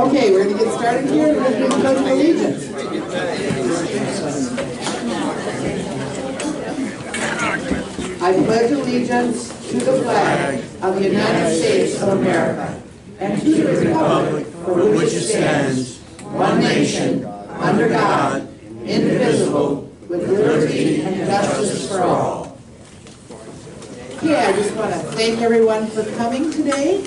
Okay, we're going to get started here. We're going to do the Pledge of Allegiance. I pledge allegiance to the flag of the United States of America and to the republic for which it stands, one nation, under God, indivisible, with liberty and justice for all. Okay, I just want to thank everyone for coming today.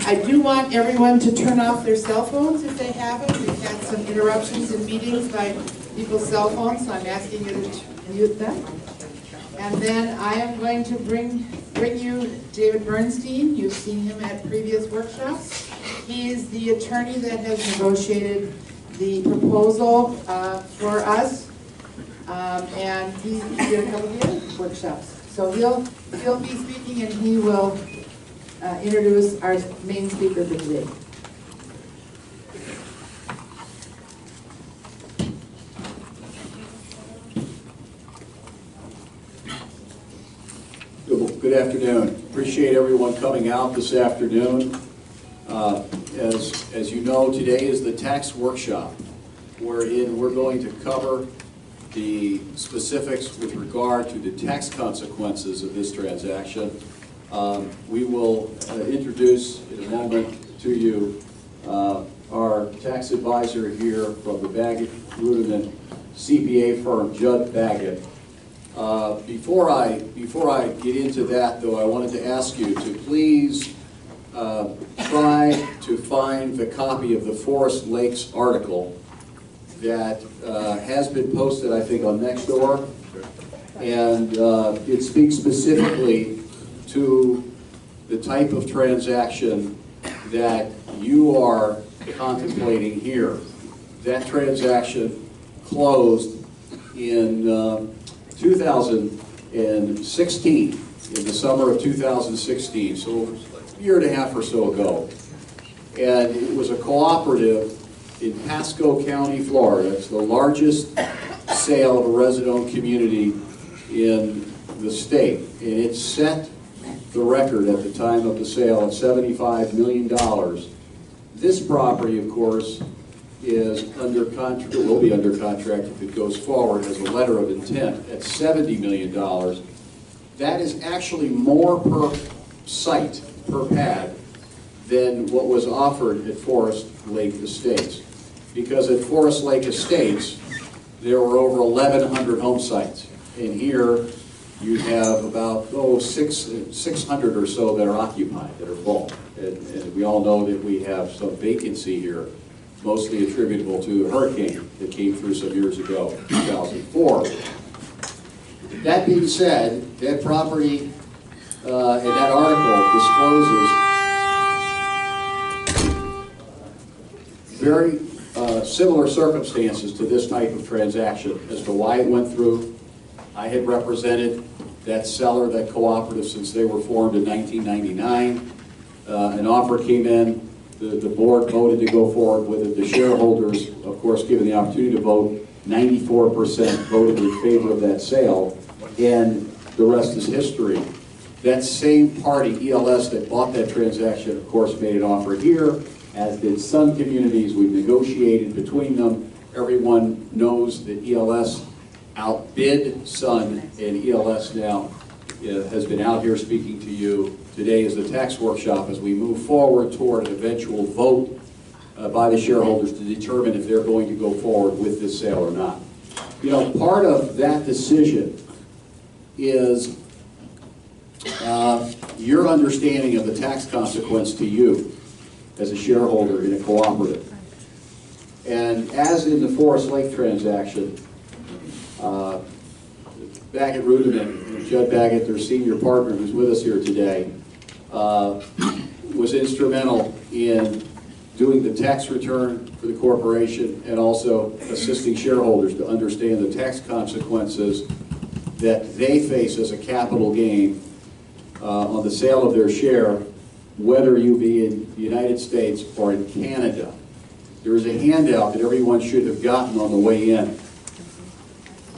I do want everyone to turn off their cell phones if they haven't. We've had some interruptions in meetings by people's cell phones, so I'm asking you to mute them. And then I am going to bring you David Bernstein. You've seen him at previous workshops. He is the attorney that has negotiated the proposal for us, and he did a couple of other workshops. So he'll be speaking, and he will introduce our main speaker for today. Good afternoon. Appreciate everyone coming out this afternoon. As you know, today is the tax workshop, wherein we're going to cover the specifics with regard to the tax consequences of this transaction. We will introduce in a moment to you our tax advisor here from the Baggett Ruderman CPA firm, Judd Baggett. Before I get into that, though, I wanted to ask you to please try to find the copy of the Forest Lakes article that has been posted, I think, on Nextdoor, and it speaks specifically to the type of transaction that you are contemplating here. That transaction closed in 2016, in the summer of 2016, so a year and a half or so ago. And it was a cooperative in Pasco County, Florida. It's the largest sale of a resident-owned community in the state. And it set the record at the time of the sale at $75 million. This property, of course, is under contract, will be under contract if it goes forward as a letter of intent at $70 million. That is actually more per site, per pad, than what was offered at Forest Lake Estates. Because at Forest Lake Estates, there were over 1,100 home sites. And here, you have about 600 or so that are occupied, that are full. And we all know that we have some vacancy here, mostly attributable to a hurricane that came through some years ago, 2004. That being said, that property and that article discloses very similar circumstances to this type of transaction as to why it went through. I had represented that seller, that cooperative, since they were formed in 1999. An offer came in. The board voted to go forward with it. The shareholders, of course, given the opportunity to vote, 94% voted in favor of that sale, and the rest is history. That same party, ELS, that bought that transaction, of course, made an offer here, as did Sun Communities. We've negotiated between them. Everyone knows that ELS outbid Sun, and ELS now has been out here speaking to you. Today is the tax workshop as we move forward toward an eventual vote by the shareholders to determine if they're going to go forward with this sale or not. You know, part of that decision is your understanding of the tax consequence to you as a shareholder in a cooperative. And as in the Forest Lake transaction, Baggett Ruderman and Judd Baggett, their senior partner who's with us here today, was instrumental in doing the tax return for the corporation and also assisting shareholders to understand the tax consequences that they face as a capital gain on the sale of their share, whether you be in the United States or in Canada. There is a handout that everyone should have gotten on the way in.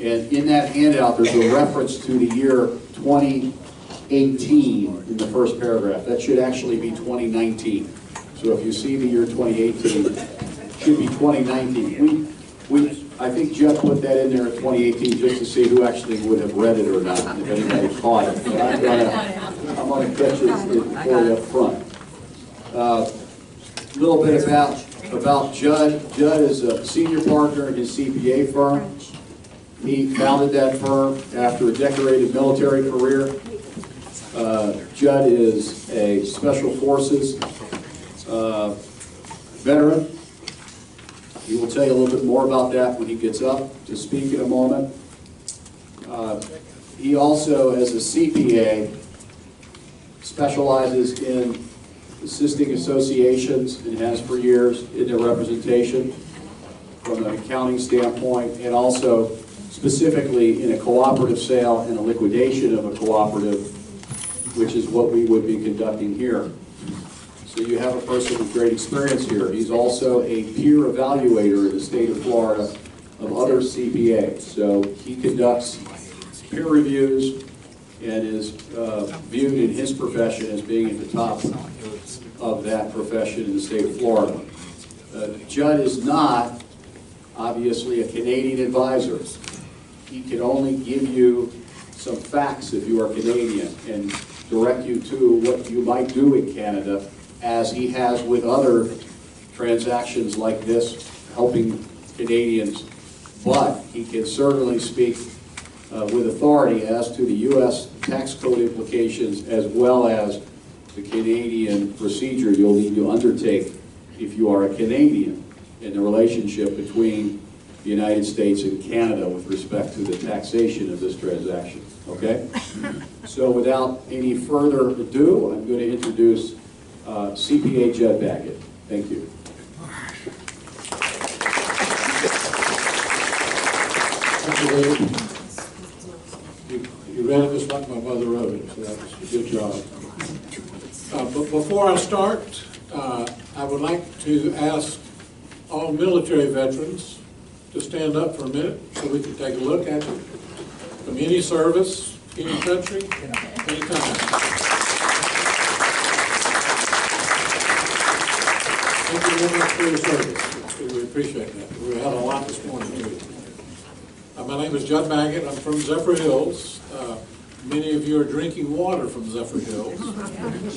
And in that handout, there's a reference to the year 2018 2018 in the first paragraph. That should actually be 2019. So if you see the year 2018, it should be 2019. I think Jeff put that in there in 2018 just to see who actually would have read it or not, if anybody caught it. But I'm gonna catch it for you up front. A little bit about Judd. Judd is a senior partner in his CPA firm. He founded that firm after a decorated military career. Judd is a Special Forces veteran. He will tell you a little bit more about that when he gets up to speak in a moment. He also, as a CPA, specializes in assisting associations and has for years in their representation from an accounting standpoint, and also specifically in a cooperative sale and a liquidation of a cooperative, which is what we would be conducting here. So you have a person with great experience here. He's also a peer evaluator in the state of Florida of other CPAs. So he conducts peer reviews and is viewed in his profession as being at the top of that profession in the state of Florida. Judd is not, obviously, a Canadian advisor. He can only give you some facts if you are Canadian and direct you to what you might do in Canada, as he has with other transactions like this, helping Canadians. But he can certainly speak with authority as to the U.S. tax code implications, as well as the Canadian procedure you'll need to undertake if you are a Canadian, in the relationship between the United States and Canada with respect to the taxation of this transaction. Okay? So without any further ado, I'm going to introduce CPA Judd Baggett. Thank you. Thank you, David. You read it just like my mother wrote it, so that was a good job. But before I start, I would like to ask all military veterans to stand up for a minute so we can take a look at you from any service, any country, anytime. Thank you very much for your service. We appreciate that. We had a lot this morning, too. My name is Judd Baggett. I'm from Zephyr Hills. Many of you are drinking water from Zephyr Hills.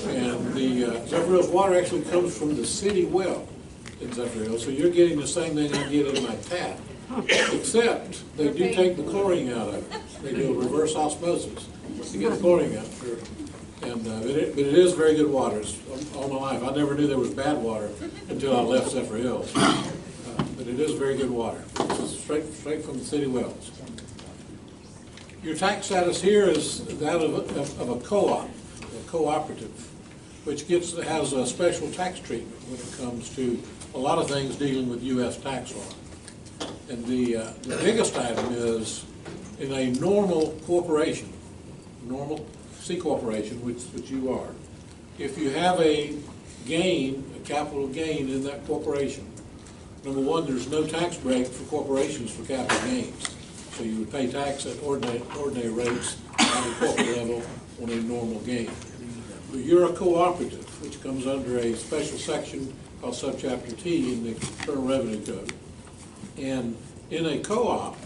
And the Zephyr Hills water actually comes from the city well in Zephyr Hills. So you're getting the same thing I get in my tap, except they do take the chlorine out of it. They do a reverse osmosis to get the chlorine out. And but it is very good water. It's all my life. I never knew there was bad water until I left Zephyr Hills. But it is very good water. It's straight from the city wells. Your tax status here is that of a co-op, a cooperative, which has a special tax treatment when it comes to a lot of things dealing with U.S. tax law. And the biggest item is in a normal corporation, normal C corporation, which you are. If you have a gain, a capital gain in that corporation, number one, there's no tax break for corporations for capital gains. So you would pay tax at ordinary rates at the corporate level on a normal gain. But you're a cooperative, which comes under a special section called Subchapter T in the Internal Revenue Code. And in a co-op,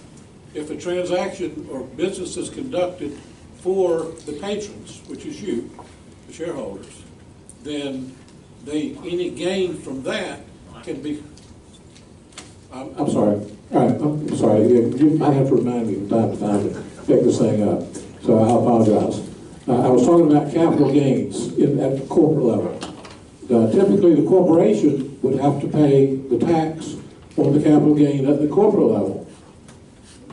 if a transaction or business is conducted for the patrons, which is you, the shareholders, then any gain from that can be. I'm sorry. All right, I'm sorry. You might have to remind me from time to time to pick this thing up. So I apologize. I was talking about capital gains at the corporate level. Typically, the corporation would have to pay the tax on the capital gain at the corporate level.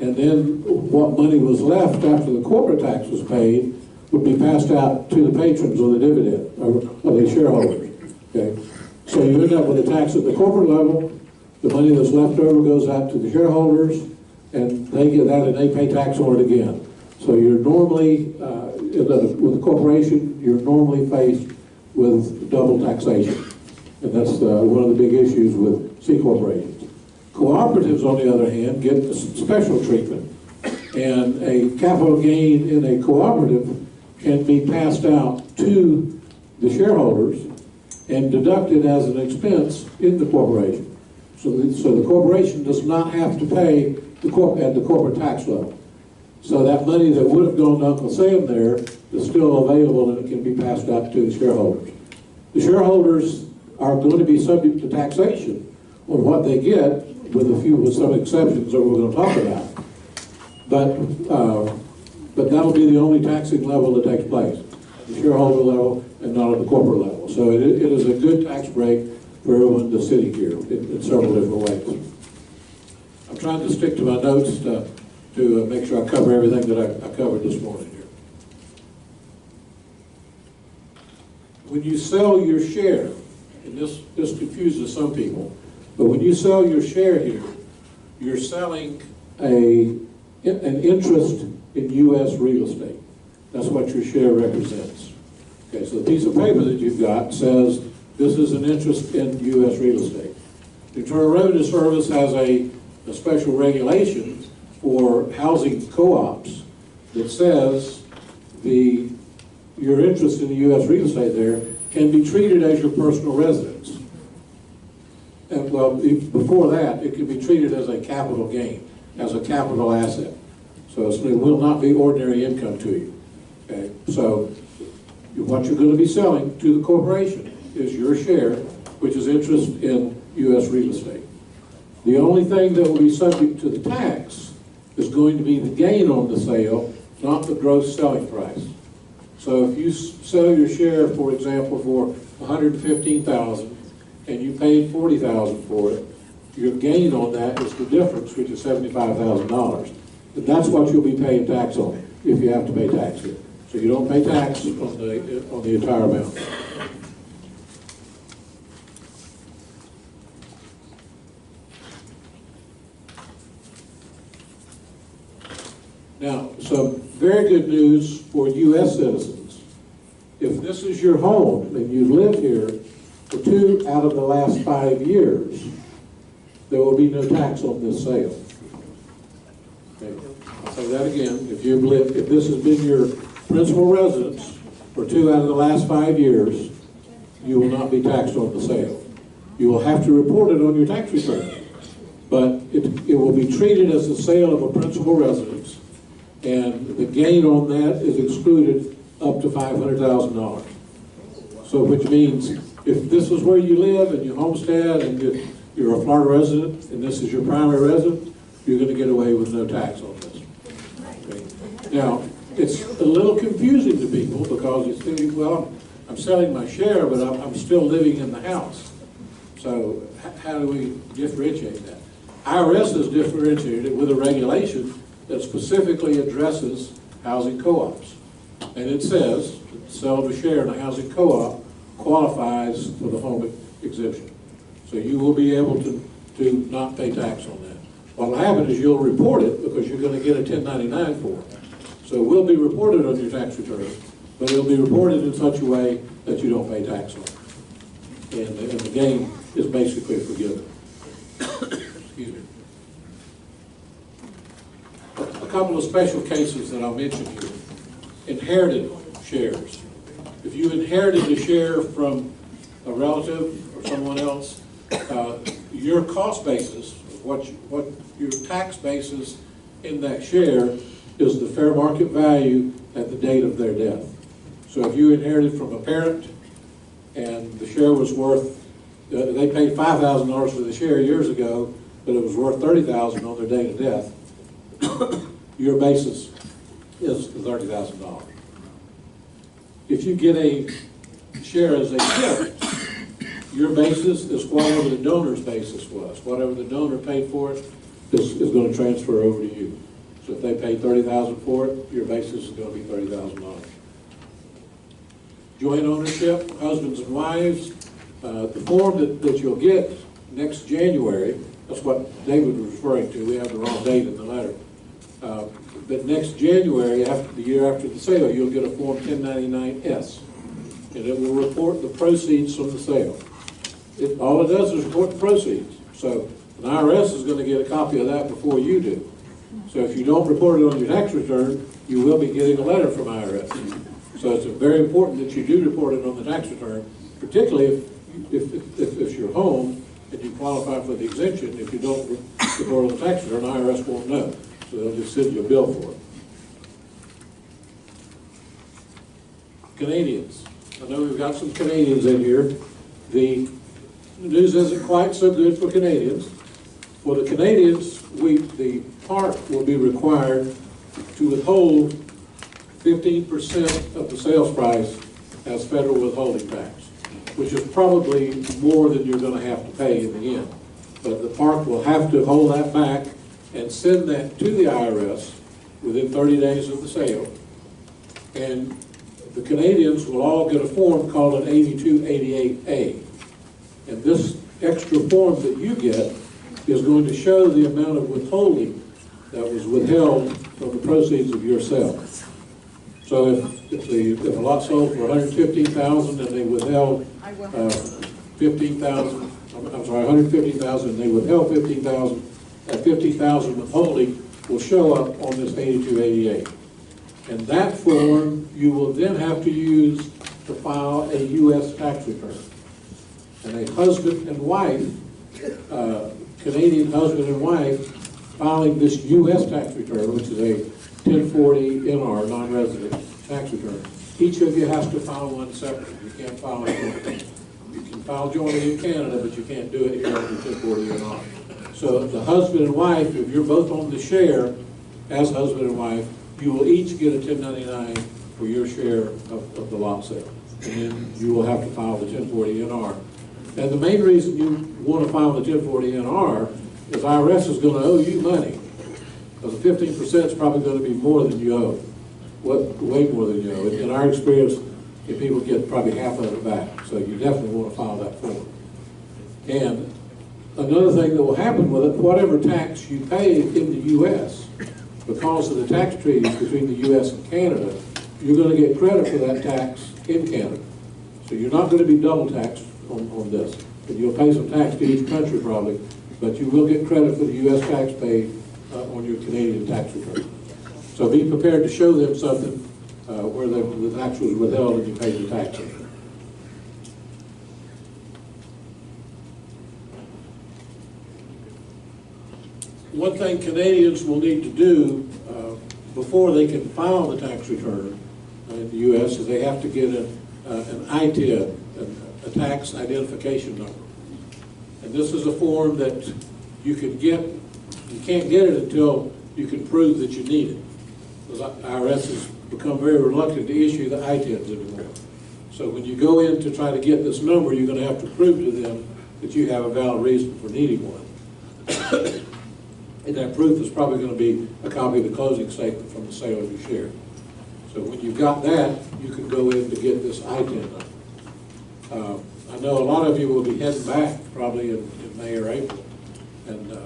And then what money was left after the corporate tax was paid would be passed out to the patrons or the dividend, or the shareholders. Okay? So you end up with a tax at the corporate level. The money that's left over goes out to the shareholders, and they get that and they pay tax on it again. So you're normally, with a corporation, you're normally faced with double taxation. And that's one of the big issues with C corporations. Cooperatives, on the other hand, get special treatment. And a capital gain in a cooperative can be passed out to the shareholders and deducted as an expense in the corporation. So the corporation does not have to pay at the corporate tax level. So that money that would have gone to Uncle Sam there is still available and it can be passed out to the shareholders. The shareholders are going to be subject to taxation on what they get, with some exceptions that we're going to talk about. But that'll be the only taxing level that takes place, the shareholder level and not at the corporate level. So it is a good tax break for everyone that's sitting here in several different ways. I'm trying to stick to my notes to make sure I cover everything that I covered this morning here. When you sell your share, and this confuses some people, but when you sell your share here, you're selling an interest in U.S. real estate. That's what your share represents. Okay, so the piece of paper that you've got says this is an interest in U.S. real estate. The Internal Revenue Service has a special regulation for housing co-ops that says your interest in the U.S. real estate there can be treated as your personal residence. And well, before that, it can be treated as a capital gain, as a capital asset. So it will not be ordinary income to you. Okay? So what you're going to be selling to the corporation is your share, which is interest in U.S. real estate. The only thing that will be subject to the tax is going to be the gain on the sale, not the gross selling price. So if you sell your share, for example, for $115,000 and you paid $40,000 for it, your gain on that is the difference, which is $75,000. And that's what you'll be paying tax on if you have to pay tax here. So you don't pay tax on the entire amount. Now, some very good news for U.S. citizens. If this is your home and you've lived here for 2 out of the last 5 years, there will be no tax on this sale. Okay. I'll say that again. If this has been your principal residence for 2 out of the last 5 years, you will not be taxed on the sale. You will have to report it on your tax return, but it will be treated as the sale of a principal residence, and the gain on that is excluded up to $500,000. So which means if this is where you live and you homestead and you're a Florida resident and this is your primary residence, you're going to get away with no tax on this. Okay. Now, it's a little confusing to people because you think, well, I'm selling my share, but I'm still living in the house. So how do we differentiate that? IRS has differentiated it with a regulation that specifically addresses housing co-ops. And it says that sell of a share in a housing co-op qualifies for the home exemption. So you will be able to not pay tax on that. What will happen is you'll report it because you're going to get a 1099 for it. So it will be reported on your tax return, but it'll be reported in such a way that you don't pay tax on it. And the gain is basically forgiven. Excuse me. A couple of special cases that I'll mention here. Inherited shares. If you inherited a share from a relative or someone else, your cost basis, what your tax basis in that share is the fair market value at the date of their death. So if you inherited from a parent and the share was worth, they paid $5,000 for the share years ago, but it was worth $30,000 on their date of death, your basis is $30,000. If you get a share as a gift, your basis is whatever the donor's basis was. Whatever the donor paid for it is going to transfer over to you. So if they paid $30,000 for it, your basis is going to be $30,000. Joint ownership, husbands and wives. The form that you'll get next January, that's what David was referring to. We have the wrong date in the letter. But next January, the year after the sale, you'll get a Form 1099-S. And it will report the proceeds from the sale. All it does is report the proceeds. So an IRS is going to get a copy of that before you do. So if you don't report it on your tax return, you will be getting a letter from IRS. So it's very important that you do report it on the tax return, particularly if you're home and you qualify for the exemption. If you don't report on the tax return, IRS won't know. So they'll just send you a bill for it. Canadians. I know we've got some Canadians in here. The news isn't quite so good for Canadians. For the Canadians, the park will be required to withhold 15% of the sales price as federal withholding tax, which is probably more than you're going to have to pay in the end. But the park will have to hold that back and send that to the IRS within 30 days of the sale. And the Canadians will all get a form called an 8288A. And this extra form that you get is going to show the amount of withholding that was withheld from the proceeds of your sale. So if a lot sold for $115,000 and they withheld 15,000, I'm sorry, $150,000 and they withheld 15,000, that 50,000 withholding will show up on this 8288. And that form you will then have to use to file a U.S. tax return. And a husband and wife, Canadian husband and wife, filing this U.S. tax return, which is a 1040 NR, non-resident tax return. Each of you has to file one separately. You can't file it jointly. You can file jointly in Canada, but you can't do it here under 1040 NR. So the husband and wife, if you're both on the share as husband and wife, you will each get a 1099 for your share of the lot sale. And then you will have to file the 1040 NR. And the main reason you want to file the 1040 NR is IRS is going to owe you money. Because the 15% is probably going to be more than you owe. Way more than you owe. In our experience, people get probably half of it back. So you definitely want to file that form. And another thing that will happen with it, whatever tax you pay in the U.S., because of the tax treaties between the U.S. and Canada, you're going to get credit for that tax in Canada. So you're not going to be double taxed on this. And you'll pay some tax to each country probably, but you will get credit for the U.S. tax paid on your Canadian tax return. So be prepared to show them something where the tax was withheld and you paid the tax. One thing Canadians will need to do before they can file the tax return in the U.S. is they have to get an ITIN, a tax identification number. And this is a form that you can get. You can't get it until you can prove that you need it. Because IRS has become very reluctant to issue the ITINs anymore. So when you go in to try to get this number, you're going to have to prove to them that you have a valid reason for needing one. And that proof is probably going to be a copy of the closing statement from the sale of your share. So when you've got that, you can go in to get this ITIN number. I know a lot of you will be heading back probably in May or April. And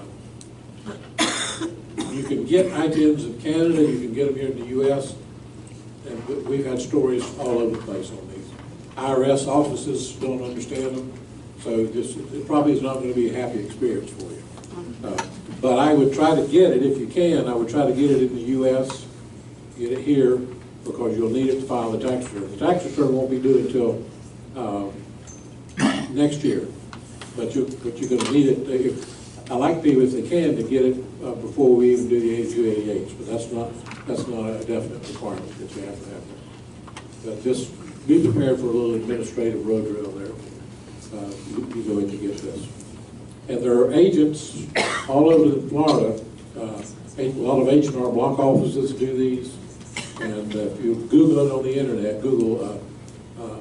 you can get ITINs in Canada, you can get them here in the U.S. And we've had stories all over the place on these. IRS offices don't understand them, so it probably is not going to be a happy experience for you. But I would try to get it, if you can, I would try to get it in the U.S., get it here, because you'll need it to file the tax return. The tax return won't be due until next year, but you're going to need it. I like people, if they can, to get it before we even do the 8288s, but that's not a definite requirement that you have to have that. But just be prepared for a little administrative road drill there. You go in to get this. And there are agents all over Florida, a lot of H&R Block offices do these. And if you Google it on the internet, Google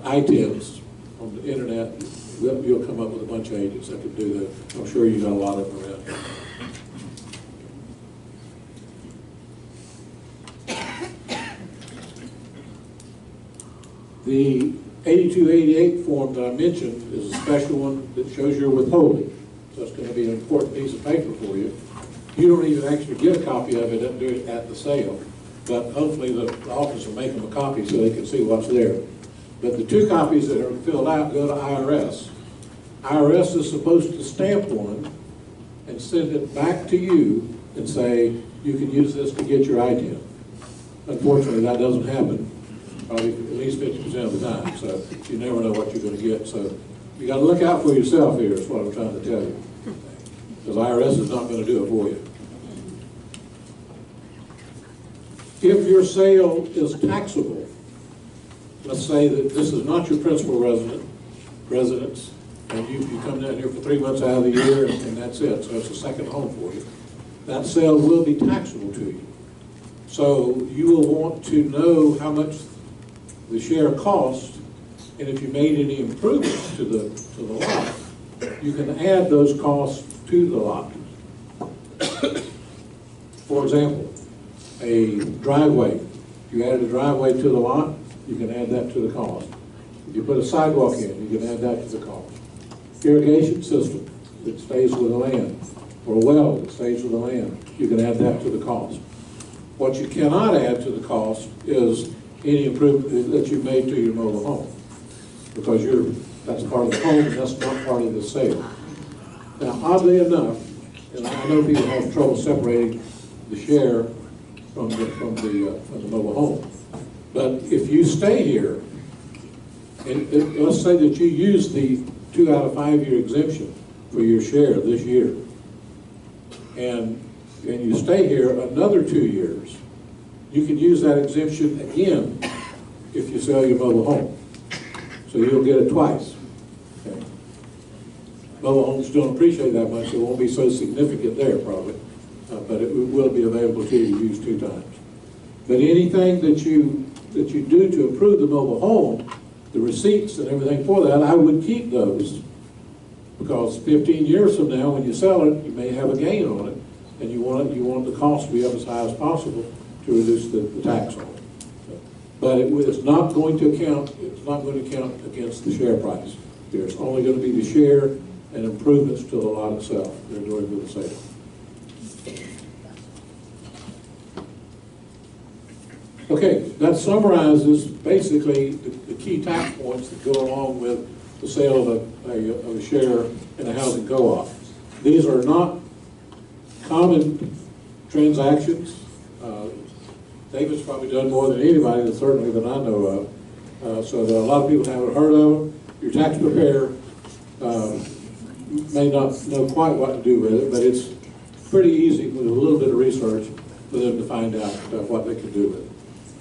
ITINs on the internet, you'll come up with a bunch of agents that can do that. I'm sure you got a lot of them around here. The 8288 form that I mentioned is a special one that shows your withholding. So it's going to be an important piece of paper for you. You don't even actually get a copy of it and do it at the sale, but hopefully the office will make them a copy so they can see what's there. But the two copies that are filled out go to IRS. IRS is supposed to stamp one and send it back to you and say, you can use this to get your ITIN. Unfortunately, that doesn't happen probably at least 50% of the time, so you never know what you're going to get. So you got to look out for yourself here is what I'm trying to tell you, because IRS is not going to do it for you. If your sale is taxable, let's say that this is not your principal residence, and you come down here for 3 months out of the year, and that's it, so it's a second home for you. That sale will be taxable to you. So you will want to know how much the share costs, and if you made any improvements to the lot, you can add those costs to the lot. For example, a driveway. You added a driveway to the lot, you can add that to the cost. If you put a sidewalk in, you can add that to the cost. Irrigation system that stays with the land, or a well that stays with the land, you can add that to the cost. What you cannot add to the cost is any improvement that you've made to your mobile home, because that's part of the home and that's not part of the sale. Now, oddly enough, and I know people have trouble separating the share from the mobile home, but if you stay here, and let's say that you use the 2 out of 5 year exemption for your share this year, and you stay here another 2 years, you can use that exemption again if you sell your mobile home. So you'll get it twice. Okay. Mobile homes don't appreciate that much, so it won't be so significant there probably, but it will be available to you to use 2 times. But anything that you do to improve the mobile home, the receipts and everything for that, I would keep those, because 15 years from now, when you sell it, you may have a gain on it, and you want the cost to be up as high as possible to reduce the tax on it. But it's not going to count. It's not going to count against the share price. There's only going to be the share and improvements to the lot itself. They're doing with the sale. Okay, that summarizes basically the key tax points that go along with the sale of a share in a housing co-op. These are not common transactions. David's probably done more than anybody, certainly than I know of. So that a lot of people haven't heard of them. Your tax preparer may not know quite what to do with it, but it's pretty easy with a little bit of research for them to find out what they can do with it.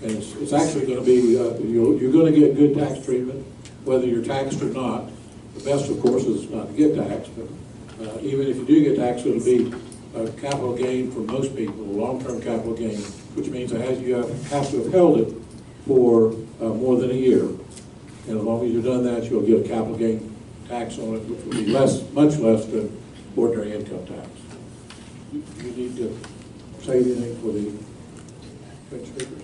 And it's actually going to be, you're going to get good tax treatment, whether you're taxed or not. The best, of course, is not to get taxed, but even if you do get taxed, it'll be a capital gain for most people, a long-term capital gain, which means that you have to have held it for more than a year. And as long as you've done that, you'll get a capital gain tax on it, which will be much less than ordinary income tax. You need to say anything for the French speakers?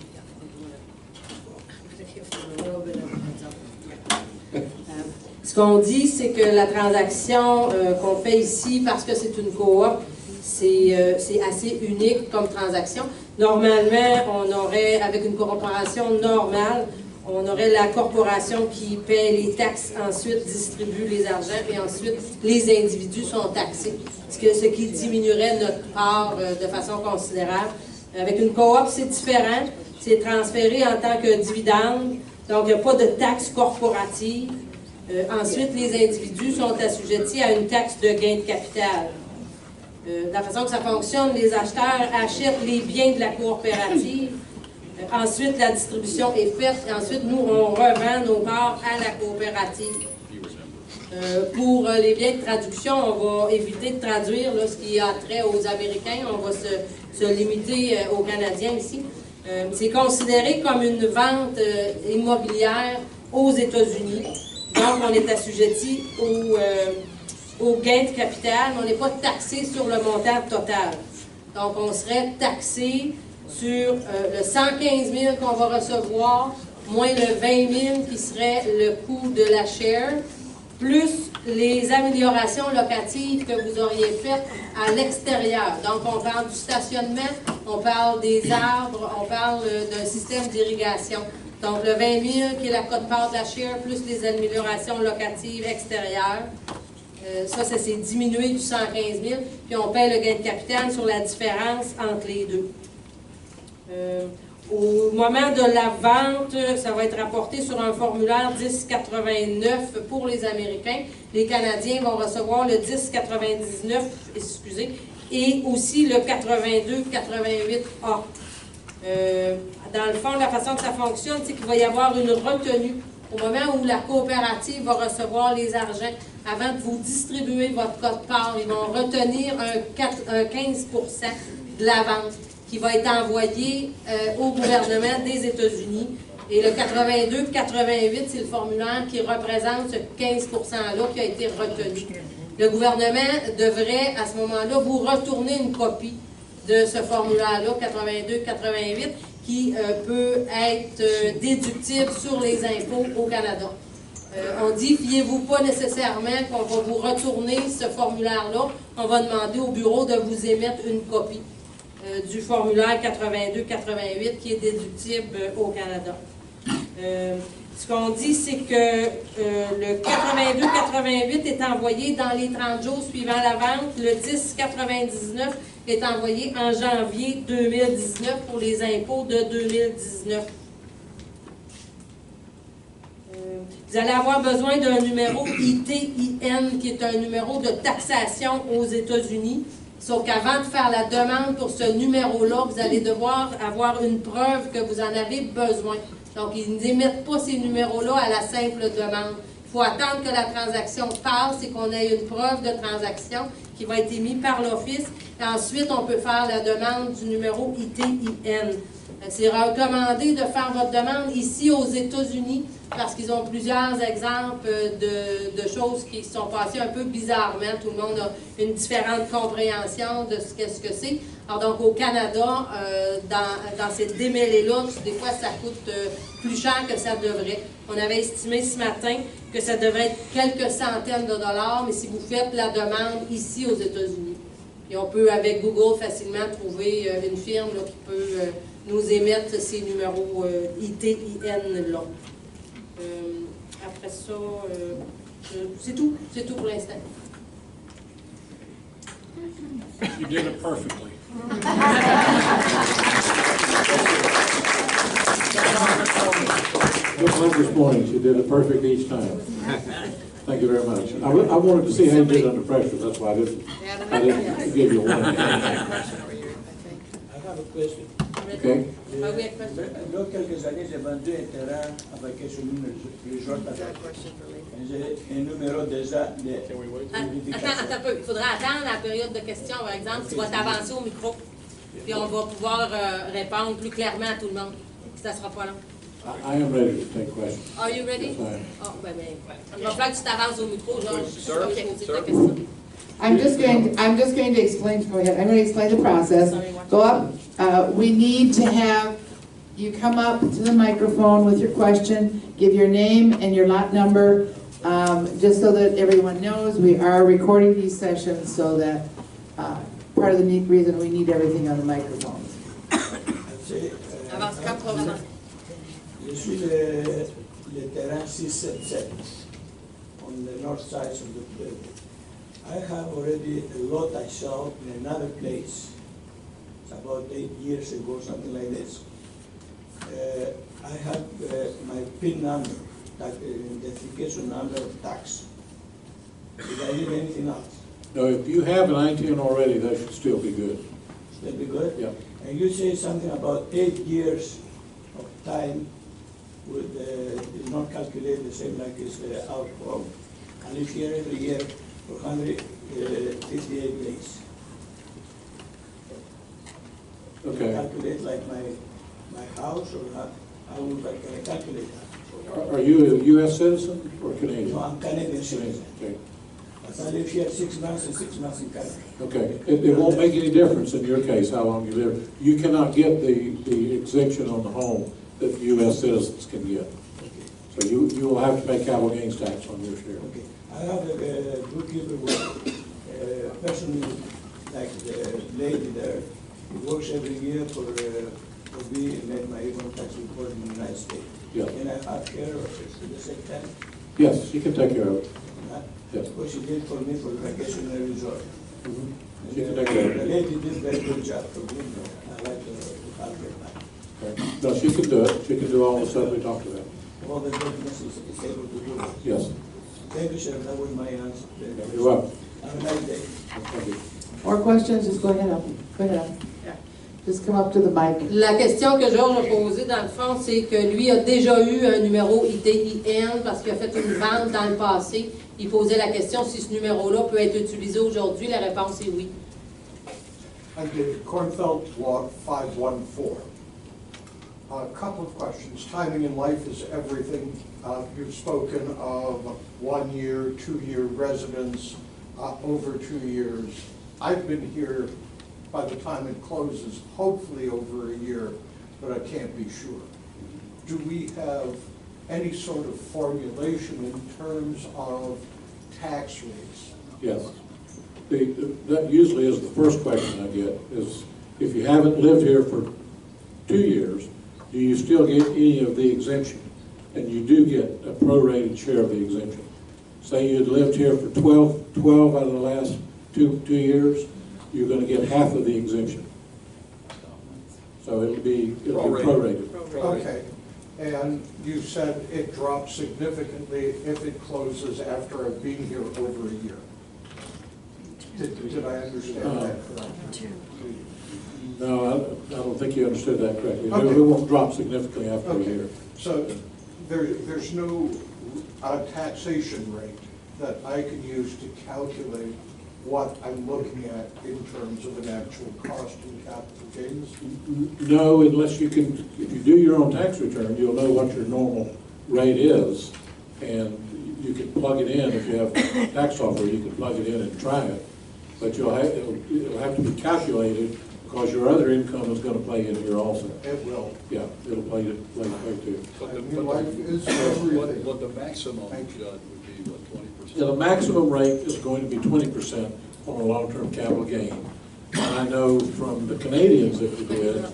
Ce qu'on dit, c'est que la transaction qu'on fait ici, parce que c'est une coop, c'est assez unique comme transaction. Normalement, on aurait, avec une corporation normale, on aurait la corporation qui paie les taxes, ensuite distribue les argents, et ensuite les individus sont taxés, ce qui diminuerait notre part de façon considérable. Avec une coop, c'est différent, c'est transféré en tant que dividende, donc il n'y a pas de taxe corporative. Ensuite, les individus sont assujettis à une taxe de gain de capital. De la façon que ça fonctionne, les acheteurs achètent les biens de la coopérative. Ensuite, la distribution est faite. Et ensuite, nous, on revend nos parts à la coopérative. Pour les biens de traduction, on va éviter de traduire là, ce qui a trait aux Américains. On va se limiter aux Canadiens ici. C'est considéré comme une vente immobilière aux États-Unis. Donc, on est assujetti au gain de capital, mais on n'est pas taxé sur le montant total. Donc, on serait taxé sur le 115 000 qu'on va recevoir, moins le 20 000 qui serait le coût de la share, plus les améliorations locatives que vous auriez faites à l'extérieur. Donc, on parle du stationnement, on parle des arbres, on parle d'un système d'irrigation. Donc, le 20 000 qui est la quote-part de la share, plus les améliorations locatives extérieures. Ça s'est diminué du 115 000, puis on paie le gain de capital sur la différence entre les deux. Au moment de la vente, ça va être rapporté sur un formulaire 1089 pour les Américains. Les Canadiens vont recevoir le 1099, excusez, et aussi le 8288A. Dans le fond, la façon que ça fonctionne, c'est qu'il va y avoir une retenue au moment où la coopérative va recevoir les argents. Avant de vous distribuer votre code-part, ils vont retenir un 15% de la vente qui va être envoyé au gouvernement des États-Unis. Et le 82-88, c'est le formulaire qui représente ce 15%-là qui a été retenu. Le gouvernement devrait, à ce moment-là, vous retourner une copie de ce formulaire-là, 82-88, qui peut être déductible sur les impôts au Canada. On dit, fiez-vous pas nécessairement qu'on va vous retourner ce formulaire-là. On va demander au bureau de vous émettre une copie du formulaire 82-88 qui est déductible au Canada. Ce qu'on dit, c'est que le 82-88 est envoyé dans les 30 jours suivant la vente. Le 10-99 est envoyé en janvier 2019 pour les impôts de 2019. Vous allez avoir besoin d'un numéro ITIN, qui est un numéro de taxation aux États-Unis. Sauf qu'avant de faire la demande pour ce numéro-là, vous allez devoir avoir une preuve que vous en avez besoin. Donc, ils n'émettent pas ces numéros-là à la simple demande. Il faut attendre que la transaction passe et qu'on ait une preuve de transaction qui va être émise par l'Office. Ensuite, on peut faire la demande du numéro ITIN. C'est recommandé de faire votre demande ici aux États-Unis parce qu'ils ont plusieurs exemples de choses qui se sont passées un peu bizarrement. Tout le monde a une différente compréhension de ce que c'est. Alors donc au Canada, dans ces démêlés-là, des fois ça coûte plus cher que ça devrait. On avait estimé ce matin que ça devrait être quelques centaines de dollars, mais si vous faites la demande ici aux États-Unis. Et on peut avec Google facilement trouver une firme là, qui peut nous émettre ces numéros ITIN-là. Après ça, c'est tout pour l'instant. You did it perfectly. Just like this morning, she did it perfect each time. Thank you very much. I wanted to see how you did under pressure, that's why I didn't give you a warning. I have a question. Okay? Il y a quelques années, j'ai vendu un terrain avec un numéro un numéro déjà de Attends un peu. Il faudra attendre la période de questions, par exemple. Tu vas t'avancer au micro. Puis on va pouvoir répondre plus clairement à tout le monde. Ça sera pas long. I am ready to take questions. Are you ready? Yes, I am. Oh, ben, il va falloir que tu t'avances au micro, genre, je vais poser ta question. I'm just going to explain, go ahead, I'm going to explain the process. Go up, we need to have you come up to the microphone with your question, give your name and your lot number, just so that everyone knows we are recording these sessions, so that part of the reason we need everything on the microphones. Avance, cap, avance. Je suis le terrain 677 on the north side of the building. I have already a lot I sold in another place. It's about 8 years ago, something like this. I have my PIN number, identification number of tax. Did I need anything else? No, if you have an ITN already, that should still be good. Still be good? Yeah. And you say something about 8 years of time would is not calculated the same like it's out home. I live here every year for 158 days. Okay. Calculate like my house, or how would I calculate that? Are you a U.S. citizen or Canadian? No, I'm Canadian citizen. Okay. But I live here 6 months and 6 months in Canada. Okay. It won't make any difference in your case how long you live. You cannot get the exemption on the home that U.S. citizens can get. So you will have to pay capital gains tax on your share. Okay. I have a bookkeeper with a person like the lady there who works every year for me and make my income tax report in the United States. Yeah. Can I have her at the same time? Yes, she can take care of it. Yes. What she did for me for the vacationary resort. She can take care of The it. lady did a very good job for me. I like to have her back. Okay. No, she can do it. She can do all the stuff we talked about. All the businesses is able to do it. Yes. Thank you, sir, that was my answer. You're welcome. Have a nice day. Thank you. More questions, just go ahead up. Go ahead up. Just come up to the mic. La question que Georges a posée, dans le fond, c'est que lui a déjà eu un numéro ITIN parce qu'il a fait une vente dans le passé. Il posait la question si ce numéro-là peut être utilisé aujourd'hui. La réponse est oui. I did Cornfeld Block 514. A couple of questions. Timing in life is everything. You've spoken of 1 year, 2 year residence, over 2 years. I've been here by the time it closes, hopefully over a year, but I can't be sure. Do we have any sort of formulation in terms of tax rates? Yes. That usually is the first question I get, is if you haven't lived here for 2 years, do you still get any of the exemption? And you do get a prorated share of the exemption. Say you'd lived here for 12 out of the last two years, you're going to get half of the exemption. So it'll be prorated. Okay. And you said it drops significantly if it closes after I've been here over a year. Did I understand that correctly? No, I don't think you understood that correctly. Okay. It won't drop significantly after a year. So there's no taxation rate that I can use to calculate what I'm looking at in terms of an actual cost in capital gains? No, unless you can, if you do your own tax return, you'll know what your normal rate is, and you can plug it in. If you have tax software, you can plug it in and try it. But it'll have to be calculated because your other income is going to play in here also. It will. Yeah, it'll play too. Life is everything. But the maximum, Judd, would be what, 20%? Yeah, the maximum rate is going to be 20% on a long-term capital gain. And I know from the Canadians that we did.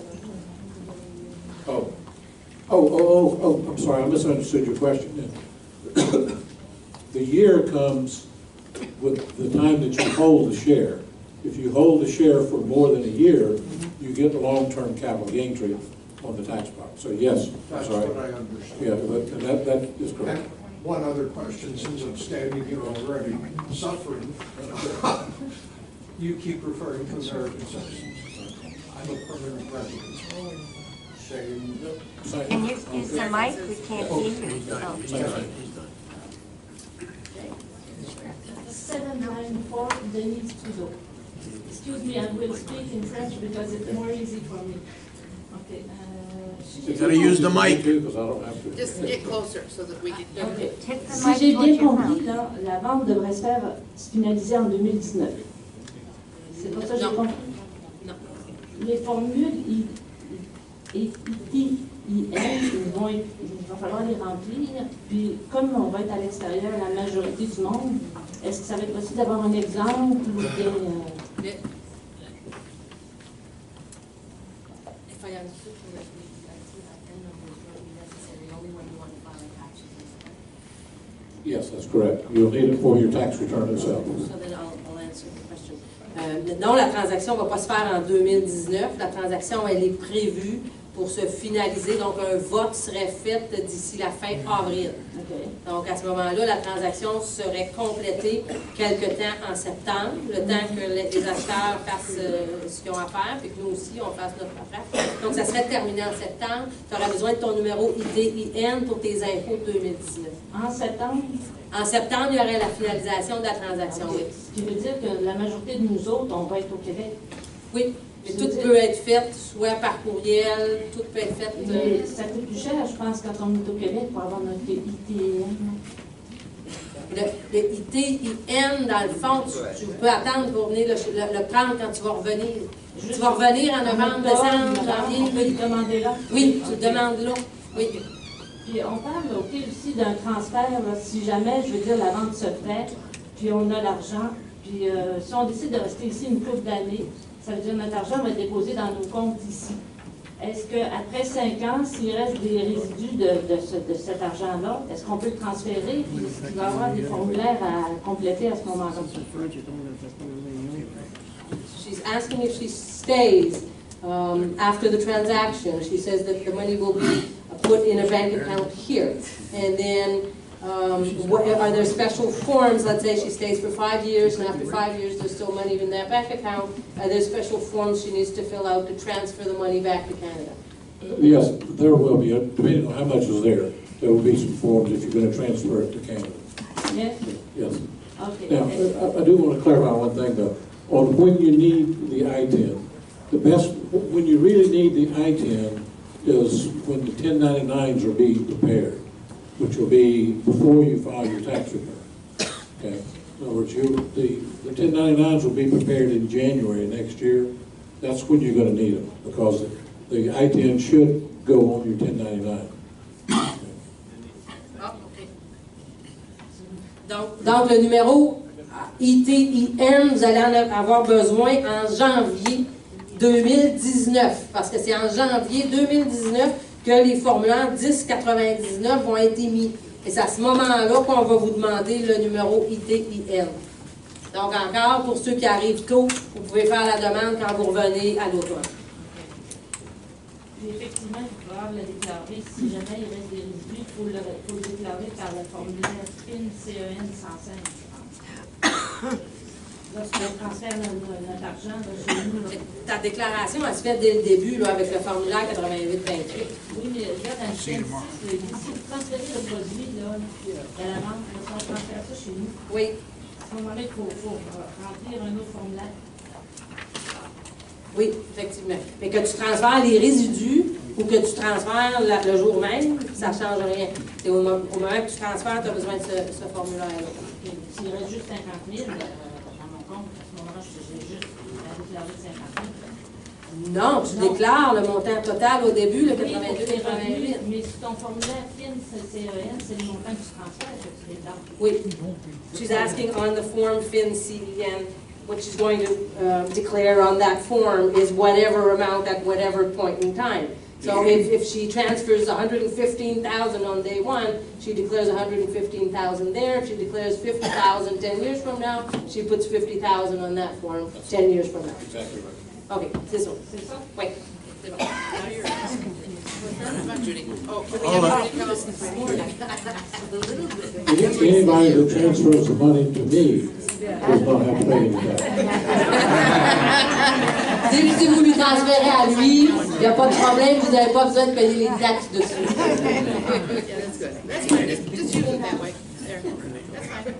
I'm sorry, I misunderstood your question. The year comes with the time that you hold the share. If you hold the share for more than a year, you get the long-term capital gain treatment on the tax box. So yes, I'm That's sorry. what I understand. Yeah, but that is correct. And one other question, since I'm standing here already suffering. You keep referring to American citizens. I'm a permanent resident. Shane. Can you use the mic? We can't hear you. Oh. 794 Denise Trudeau. Excuse me, I will speak in French because it's more easy for me. Okay. You gotta use the mic. Because I don't have to. Just get closer so that we can. Okay. Take the Si mic j'ai towards bien your compris, mouth. là, la vente devrait se faire se finaliser en 2019. C'est pour ça que j'ai Non. compris. Non. Les formules ITIN, il va falloir les remplir. Puis, comme on va être à l'extérieur, la majorité du monde, est-ce que ça va être possible d'avoir un exemple ou bien, If I understood correctly, the ITIN number is not necessary, only when you want to file a tax return. Yes, that's correct. You'll need it for your tax return itself. So then I'll answer the question. Non, la transaction ne va pas se faire en 2019. La transaction, elle est prévue pour se finaliser. Donc, un vote serait fait d'ici la fin avril. OK. Donc, à ce moment-là, la transaction serait complétée quelque temps en septembre, le temps que les acheteurs fassent ce qu'ils ont à faire, puis que nous aussi, on fasse notre affaire. Donc, ça serait terminé en septembre. Tu auras besoin de ton numéro ITIN pour tes impôts de 2019. En septembre? En septembre, il y aurait la finalisation de la transaction, oui. Ce qui veut dire que la majorité de nous autres, on va être au Québec. Oui, mais tout peut être fait, soit par courriel, tout peut être fait. Mais ça coûte plus cher, je pense, quand on est au Québec pour avoir notre ITIN. Le ITIN, dans le fond, tu peux attendre pour venir le prendre quand tu vas revenir. Tu vas revenir en novembre, décembre, janvier. On peut le demander là. Oui, tu le demandes là. Oui. Puis on parle aussi d'un transfert, là, si jamais, je veux dire, la vente se fait, puis on a l'argent, puis si on décide de rester ici une couple d'années, ça veut dire que notre argent va être déposé dans nos comptes ici. Est-ce qu'après 5 ans, s'il reste des résidus de cet argent-là, est-ce qu'on peut le transférer? Puis est-ce qu'il va y avoir des formulaires à compléter à ce moment-là? She's asking if she stays after the transaction. She says that the money will be put in a bank account here. And then, are there special forms? Let's say she stays for 5 years, and after 5 years there's still money in that bank account. Are there special forms she needs to fill out to transfer the money back to Canada? Yes, there will be, depending on how much is there, there will be some forms if you're going to transfer it to Canada. Yes? Yes. Okay. Now, I do want to clarify one thing though. On when you need the I-10, the best, when you really need the I-10 is when the 1099s are being prepared, which will be before you file your tax return. Okay? In other words, the 1099s will be prepared in January next year. That's when you're going to need them, because the I-10 should go on your 1099. Donc, le numéro ITIN, vous allez en avoir besoin en janvier 2019, parce que c'est en janvier 2019 que les formulaires 1099 vont être émis. Et c'est à ce moment-là qu'on va vous demander le numéro ITIN. Donc, encore, pour ceux qui arrivent tôt, vous pouvez faire la demande quand vous revenez à l'automne. Puis effectivement, il faut pouvoir le déclarer. Si jamais il reste des résidus, il faut le déclarer par le formulaire PIN CEN 105, je pense. Lorsqu'on transfère notre argent chez nous. Ta déclaration, elle se fait dès le début là, avec le formulaire 8828. Oui, mais là, dans le PIN, si vous transférez le produit là, à la vente, si on transfère ça chez nous, Oui. à ce moment-là, il faut remplir un autre formulaire. Oui, effectivement. Mais que tu transfères les résidus ou que tu transfères le jour même, ça ne change rien. C'est au moment que tu transfères, tu as besoin de ce formulaire-là. S'il reste juste 50 000 dans mon compte, à ce moment-là, j'ai juste à déclarer 50 000. Non, tu déclares le montant total au début, le Oui, 82-88. mais si ton formulaire PIN, CEN, c'est le montant que tu transfères, que tu déclares. Oui. She's asking on the form FIN CEN, what she's going to declare on that form is whatever amount at whatever point in time. So if she transfers $115,000 on day one, she declares $115,000 there. If she declares $50,000 10 years from now, she puts $50,000 on that form 10 years from now. Exactly right. Okay, c'est ça. C'est ça? Oui. Now you're asking. Come on, Judy. Oh, can we have Judy come up? Anybody that transfers the money to me does not have to pay any tax. Si vous lui transférez à lui, il n'y a pas de problème, vous n'avez pas besoin de payer les taxes dessus. Yeah, that's good. That's fine. Just use it that way. There. That's fine.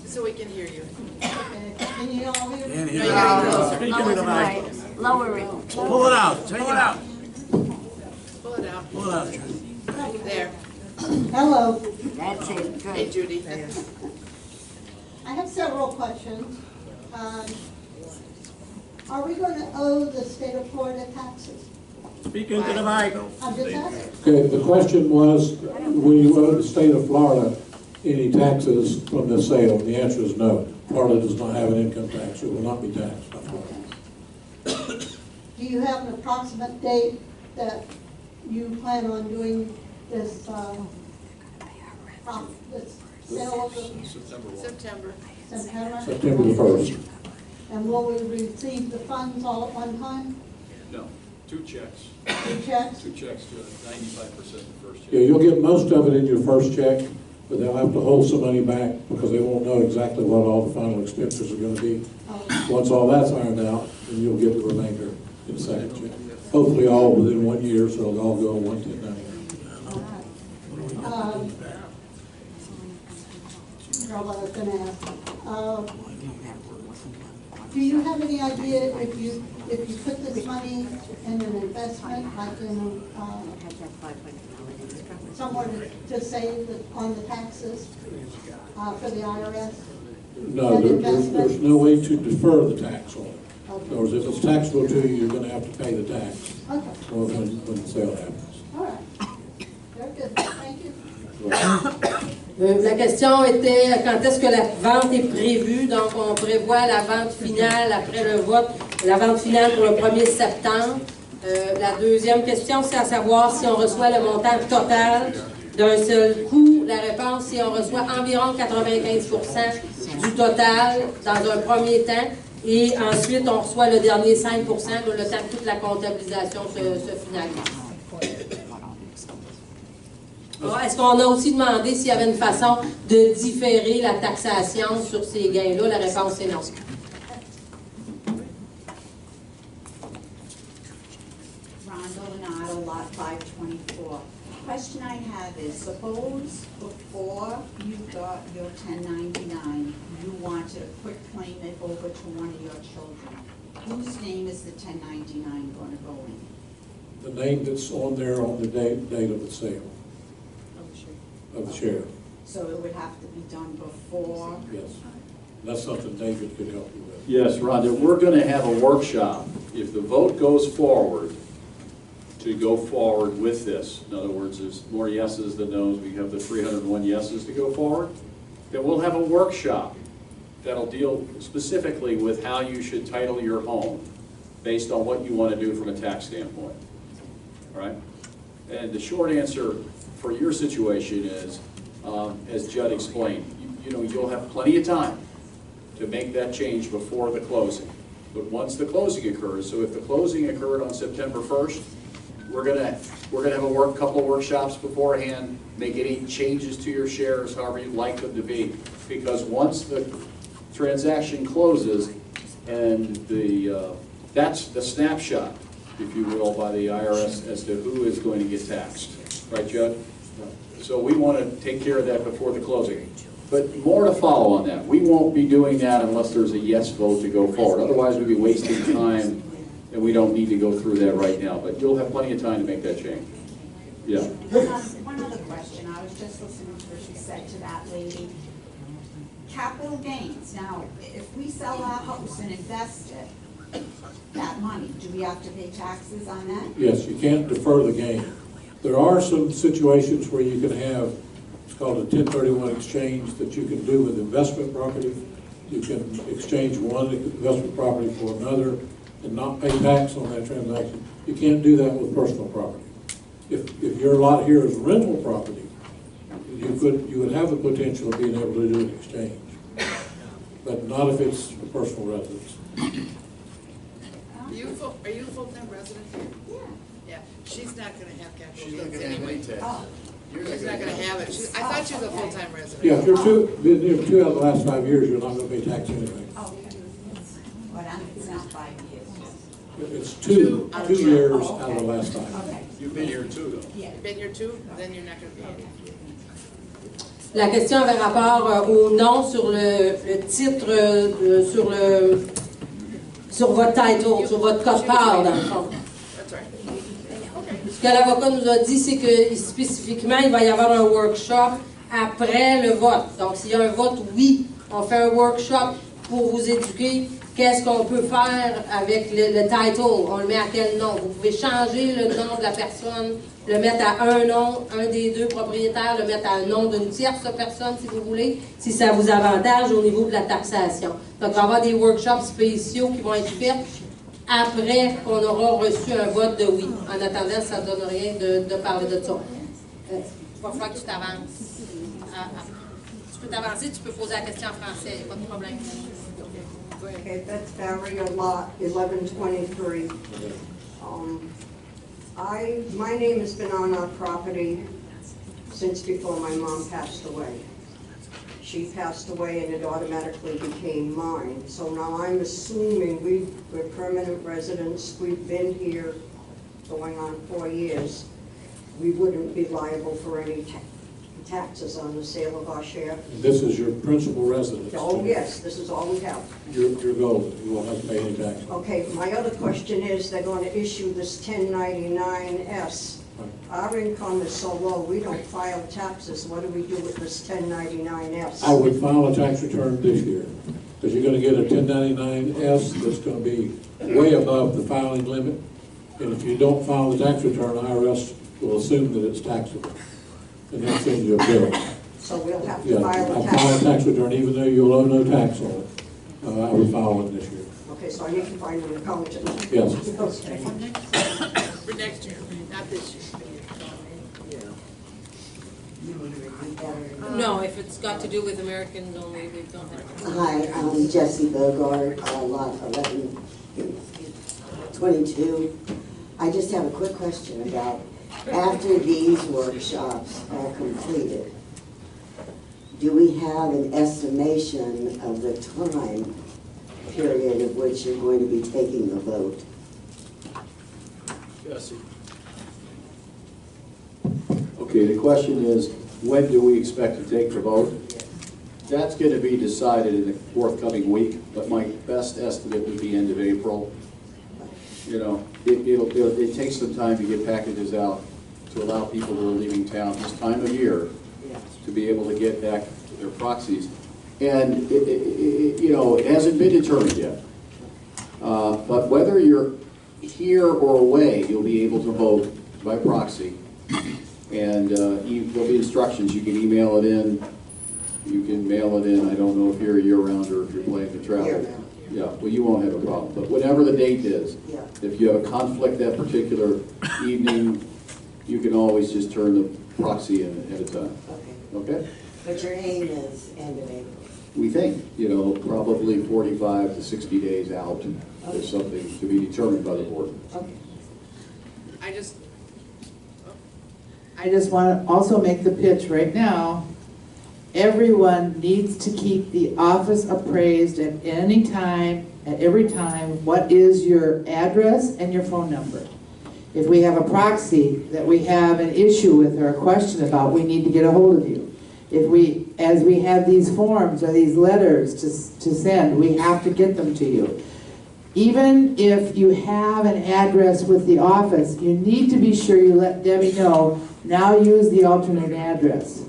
Just so we can hear you. Can you all hear me? No, you gotta get closer. Lower it. Pull it out, take it out. Pull it out. Pull it out, Judy. There. Hello. That's it, Hey, good. Judy. I have several questions. Are we going to owe the state of Florida taxes? Speak into the mic. I'm just asking. Okay, the question was, will you owe the state of Florida any taxes from the sale? The answer is no. Florida does not have an income tax. It will not be taxed by Florida. Do you have an approximate date that you plan on doing this, this sale of the September. September? September the 1st. And will we receive the funds all at one time? No, two checks. Two checks? Two checks to 95% the first check. Yeah, you'll get most of it in your first check, but they'll have to hold some money back because they won't know exactly what all the final expenses are going to be. Once all that's ironed out, then you'll get the remainder in the second check. Hopefully all within 1 year, so it'll all go on 11099. What I was gonna ask. Do you have any idea if you put this money in an investment, like in, somewhere to save on the taxes, for the IRS? No, there's no way to defer the tax on it. Okay. In other words, if it's taxable to you, you're going to have to pay the tax Okay, when the sale happens. all right. Very good, thank you. La question était quand est-ce que la vente est prévue. Donc, on prévoit la vente finale après le vote, la vente finale pour le 1er septembre. La deuxième question, c'est à savoir si on reçoit le montant total d'un seul coup. La réponse, si on reçoit environ 95% du total dans un premier temps. Et ensuite, on reçoit le dernier 5%, le temps que toute la comptabilisation se finalise. Alors, est-ce qu'on a aussi demandé s'il y avait une façon de différer la taxation sur ces gains-là? La réponse est non. Rhonda Leonardo, lot 524. Question I have is, suppose before you got your 1099, you wanted to quick claim it over to one of your children. Whose name is the 1099 going to go in? The name that's on there on the date of the sale, of the share. So it would have to be done before? Yes. That's something David could help you with. Yes, Rhonda, we're going to have a workshop. If the vote goes forward, to go forward with this, in other words, there's more yeses than noes, we have the 301 yeses to go forward, then we'll have a workshop that'll deal specifically with how you should title your home based on what you want to do from a tax standpoint. All right? And the short answer for your situation is, as Judd explained, you'll have plenty of time to make that change before the closing. But once the closing occurs, so if the closing occurred on September 1st, we're gonna have a couple of workshops beforehand, make any changes to your shares, however you'd like them to be. Because once the transaction closes, and that's the snapshot, if you will, by the IRS as to who is going to get taxed. Right, Judd? So we want to take care of that before the closing. But more to follow on that. We won't be doing that unless there's a yes vote to go forward. Otherwise, we'd be wasting time, and we don't need to go through that right now. But you'll have plenty of time to make that change. Yeah. One other question. I was just listening to what you said to that lady. Capital gains. Now, if we sell our house and invest it, that money, do we have to pay taxes on that? Yes, you can't defer the gain. There are some situations where you can have, it's called a 1031 exchange that you can do with investment property. You can exchange one investment property for another and not pay tax on that transaction. You can't do that with personal property. If your lot here is rental property, you would have the potential of being able to do an exchange, but not if it's a personal residence. Are you a full-time resident here? Yeah. Yeah, she's not gonna have capital She's not gains gonna have anyway. any tax. Oh, She's not gonna have it. I thought she was a full-time resident. Yeah, if you're been here 2 out of the last 5 years, you're not going to pay tax anyway. okay. But it's not 5 years. It's two years out of the last 5. Okay. You've been here too, though. Yeah. You've been here too, then you're not gonna be here. La question avait rapport au nom sur le titre, sur votre title, sur votre code-part, dans le fond. That's right. Ce que l'avocat nous a dit, c'est que spécifiquement, il va y avoir un workshop après le vote. Donc, s'il y a un vote, oui, on fait un workshop pour vous éduquer. Qu'est-ce qu'on peut faire avec le title? On le met à quel nom? Vous pouvez changer le nom de la personne, le mettre à un nom, un des deux propriétaires, le mettre à un nom d'une tierce personne, si vous voulez, si ça vous avantage au niveau de la taxation. Donc, il va y avoir des workshops spéciaux qui vont être faits après qu'on aura reçu un vote de oui. En attendant, ça ne donne rien de parler de ça. Il va falloir que tu t'avances. Tu peux t'avancer, tu peux poser la question en français, il n'y a pas de problème. Okay, that's Barry, lot 1123. My name has been on our property since before my mom passed away. She passed away and it automatically became mine. So now I'm assuming we're permanent residents, we've been here going on 4 years. We wouldn't be liable for any taxes on the sale of our share. This is your principal residence. Oh, yes, this is all we have. Your goal, you won't have to pay any tax. Okay, my other question is, they're going to issue this 1099-S. Our income is so low, we don't file taxes. What do we do with this 1099-S? I would file a tax return this year, because you're going to get a 1099-S that's going to be way above the filing limit. And if you don't file the tax return, IRS will assume that it's taxable, and they'll send you a bill. So we'll have to Yeah, file a I'll file a tax. tax return, even though you'll owe no tax on it. I would file one this year. Okay, so I need to find an accountant. Yes. Okay. For next year, not this year. No, if it's got to do with Americans only, we don't have. Hi, I'm Jessie Bogart, lot 1122. I just have a quick question about, after these workshops are completed, do we have an estimation of the time period of which you're going to be taking the vote? Jesse. Okay, the question is, when do we expect to take the vote? That's going to be decided in the forthcoming week, but my best estimate would be end of April. You know, it takes some time to get packages out to allow people who are leaving town this time of year to be able to get back their proxies. And, it hasn't been determined yet. But whether you're here or away, you'll be able to vote by proxy. And there'll be instructions. You can email it in. You can mail it in. I don't know if you're year-round or if you're planning to travel. Yeah, well, you won't have a problem. But whatever the date is, if you have a conflict that particular evening, you can always just turn the proxy in ahead of time. Okay? But your aim is end of April. We think, probably 45 to 60 days out. There's something to be determined by the board. Okay. I just want to also make the pitch right now. Everyone needs to keep the office appraised at any time, at every time, what is your address and your phone number. If we have a proxy that we have an issue with or a question about, we need to get a hold of you. As we have these forms or these letters to send, we have to get them to you. Even if you have an address with the office, you need to be sure you let Debbie know, now use the alternate address.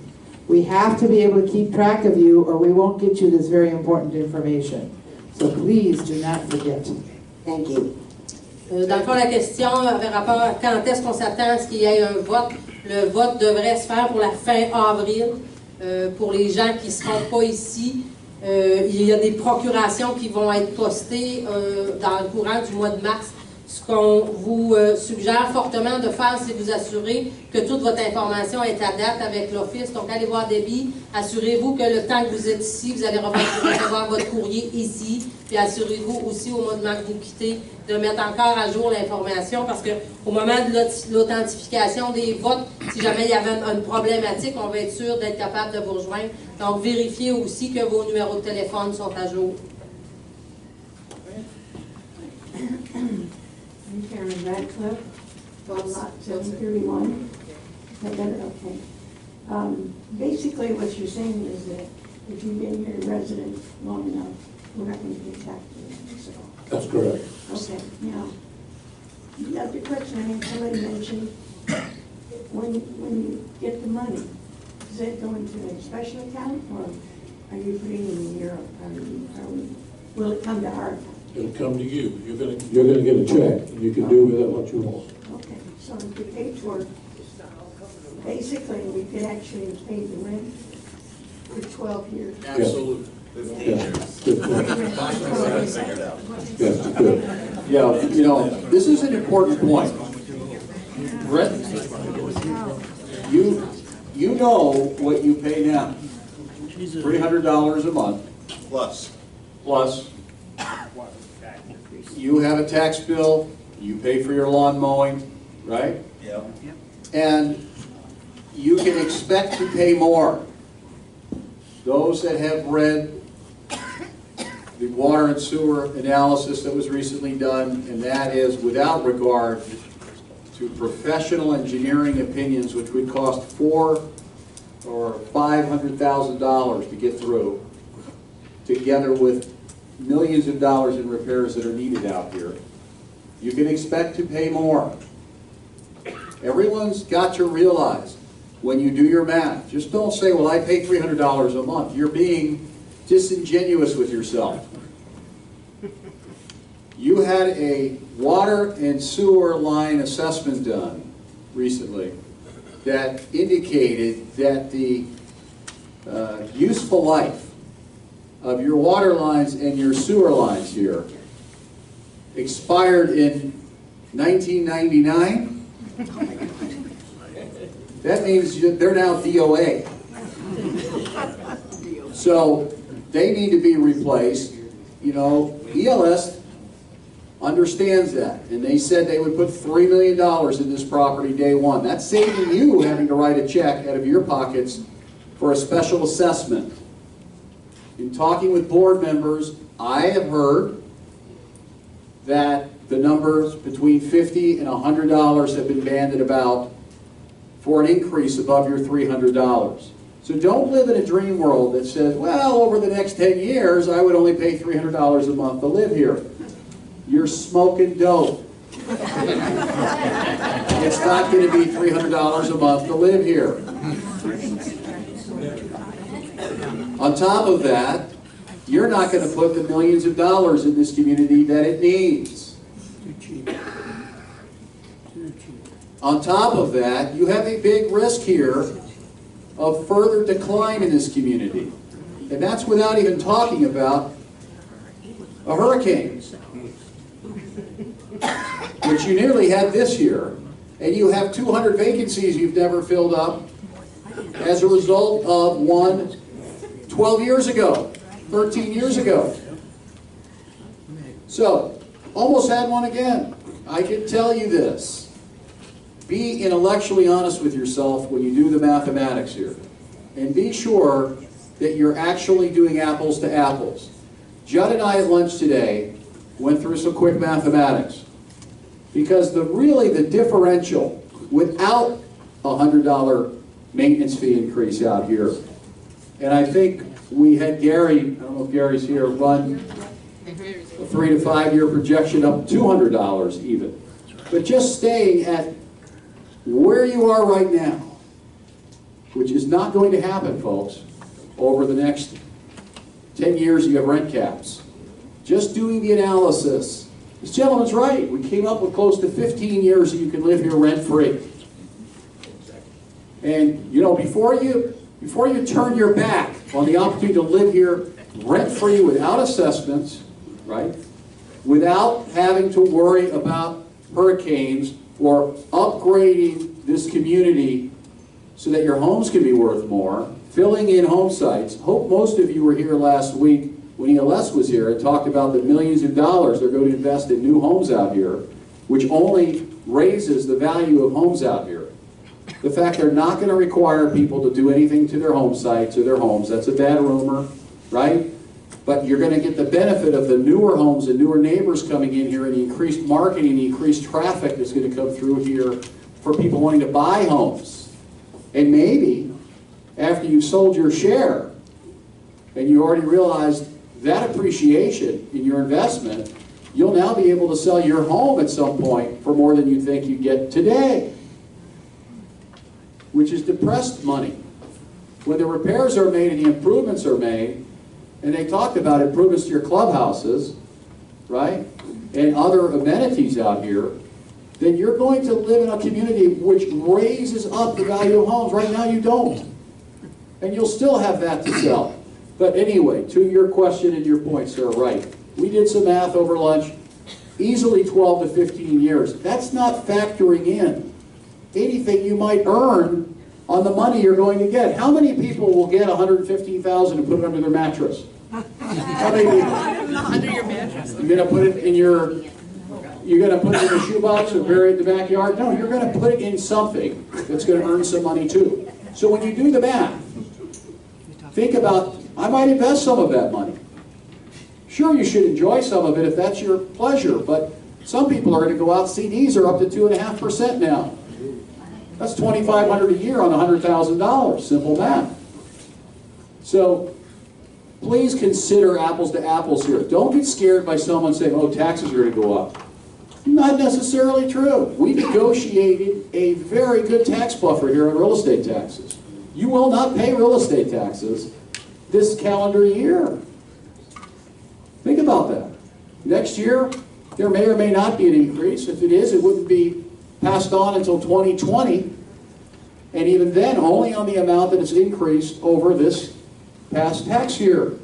We have to be able to keep track of you or we won't get you this very important information. So please do not forget. Thank you. Dans le fond, la question avait rapport à quand est-ce qu'on s'attend à ce qu'il y ait un vote. Le vote devrait se faire pour la fin avril. Pour les gens qui ne seront pas ici, il y a des procurations qui vont être postées dans le courant du mois de mars. Ce qu'on vous suggère fortement de faire, c'est vous assurer que toute votre information est à date avec l'Office. Donc, allez voir Debbie. Assurez-vous que le temps que vous êtes ici, vous allez recevoir votre courrier ici. Puis assurez-vous aussi, au moment que vous quittez, de mettre encore à jour l'information parce qu'au moment de l'authentification des votes, si jamais il y avait une problématique, on va être sûr d'être capable de vous rejoindre. Donc, vérifiez aussi que vos numéros de téléphone sont à jour. I'm Karen Radcliffe, from lot 731. I got it, okay. Basically, what you're saying is that if you've been here resident long enough, we're not going to get taxes. So. That's correct. Okay, now, the other question, somebody mentioned, when you get the money, does that go into a special account, or are you putting it in your, will it come to our account? It'll come to you. You're gonna get a check, and you can do with it what you want. Okay, so if we pay for, basically, we could actually pay the rent for 12 years. Absolutely. 15 years. Yes, good. Yeah, this is an important point. Brett, you know what you pay now. $300 a month. Plus. You have a tax bill, you pay for your lawn mowing, right? Yeah. And you can expect to pay more. Those that have read the water and sewer analysis that was recently done, and that is without regard to professional engineering opinions, which would cost $400,000 or $500,000 to get through, together with millions of dollars in repairs that are needed out here. You can expect to pay more. Everyone's got to realize when you do your math, just don't say, well, I pay $300 a month. You're being disingenuous with yourself. You had a water and sewer line assessment done recently that indicated that the useful life of your water lines and your sewer lines here expired in 1999. That means they're now DOA. So they need to be replaced. You know, ELS understands that, and they said they would put $3 million in this property day one. That's saving you having to write a check out of your pockets for a special assessment. In talking with board members, I have heard that the numbers between $50 and $100 have been banded about for an increase above your $300. So don't live in a dream world that says, well, over the next 10 years, I would only pay $300 a month to live here. You're smoking dope. It's not going to be $300 a month to live here. On top of that, you're not going to put the millions of dollars in this community that it needs. On top of that, you have a big risk here of further decline in this community. And that's without even talking about a hurricane, which you nearly had this year. And you have 200 vacancies you've never filled up as a result of one 12 years ago, 13 years ago. So, almost had one again. I can tell you this. Be intellectually honest with yourself when you do the mathematics here. And be sure that you're actually doing apples to apples. Judd and I at lunch today went through some quick mathematics. Because really the differential without a $100 maintenance fee increase out here, and I think we had Gary, I don't know if Gary's here, run a 3 to 5 year projection up $200 even. But just staying at where you are right now, which is not going to happen, folks, over the next 10 years you have rent caps. Just doing the analysis. This gentleman's right. We came up with close to 15 years that you can live here rent-free. And, you know, before you turn your back on the opportunity to live here rent-free without assessments, right, without having to worry about hurricanes or upgrading this community so that your homes can be worth more, filling in home sites. Hope most of you were here last week when ELS was here and talked about the millions of dollars they're going to invest in new homes out here, which only raises the value of homes out here. The fact they're not going to require people to do anything to their home sites or their homes, that's a bad rumor, right? But you're going to get the benefit of the newer homes and newer neighbors coming in here and the increased marketing, the increased traffic that's going to come through here for people wanting to buy homes. And maybe after you've sold your share and you already realized that appreciation in your investment, you'll now be able to sell your home at some point for more than you think you get today, which is depressed money. When the repairs are made and the improvements are made, and they talked about improvements to your clubhouses, right, and other amenities out here, then you're going to live in a community which raises up the value of homes. Right now you don't. And you'll still have that to sell. But anyway, to your question and your point, sir, right. We did some math over lunch. Easily 12 to 15 years. That's not factoring in anything you might earn on the money you're going to get. How many people will get $115,000 and put it under their mattress? How many people? Under your mattress. You're going to put it in your... You're going to put it in a shoebox or bury it in the backyard? No, you're going to put it in something that's going to earn some money too. So when you do the math, think about, I might invest some of that money. Sure, you should enjoy some of it if that's your pleasure, but some people are going to go out, CDs are up to 2.5% now. That's $2,500 a year on $100,000, simple math. So please consider apples to apples here. Don't get scared by someone saying, oh, taxes are going to go up. Not necessarily true. We negotiated a very good tax buffer here on real estate taxes. You will not pay real estate taxes this calendar year. Think about that. Next year, there may or may not be an increase. If it is, it wouldn't be passed on until 2020. And even then, only on the amount that is increased over this past tax year.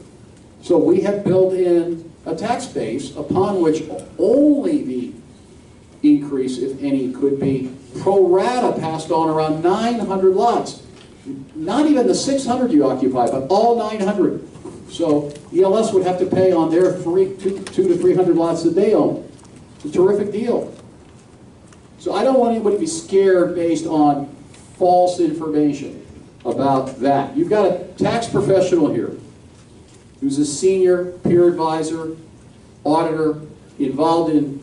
So we have built in a tax base upon which only the increase, if any, could be pro rata passed on around 900 lots. not even the 600 you occupy, but all 900. So ELS would have to pay on their 2 to 300 lots that they own. It's a terrific deal. So I don't want anybody to be scared based on false information about that. You've got a tax professional here who's a senior peer advisor, auditor, involved in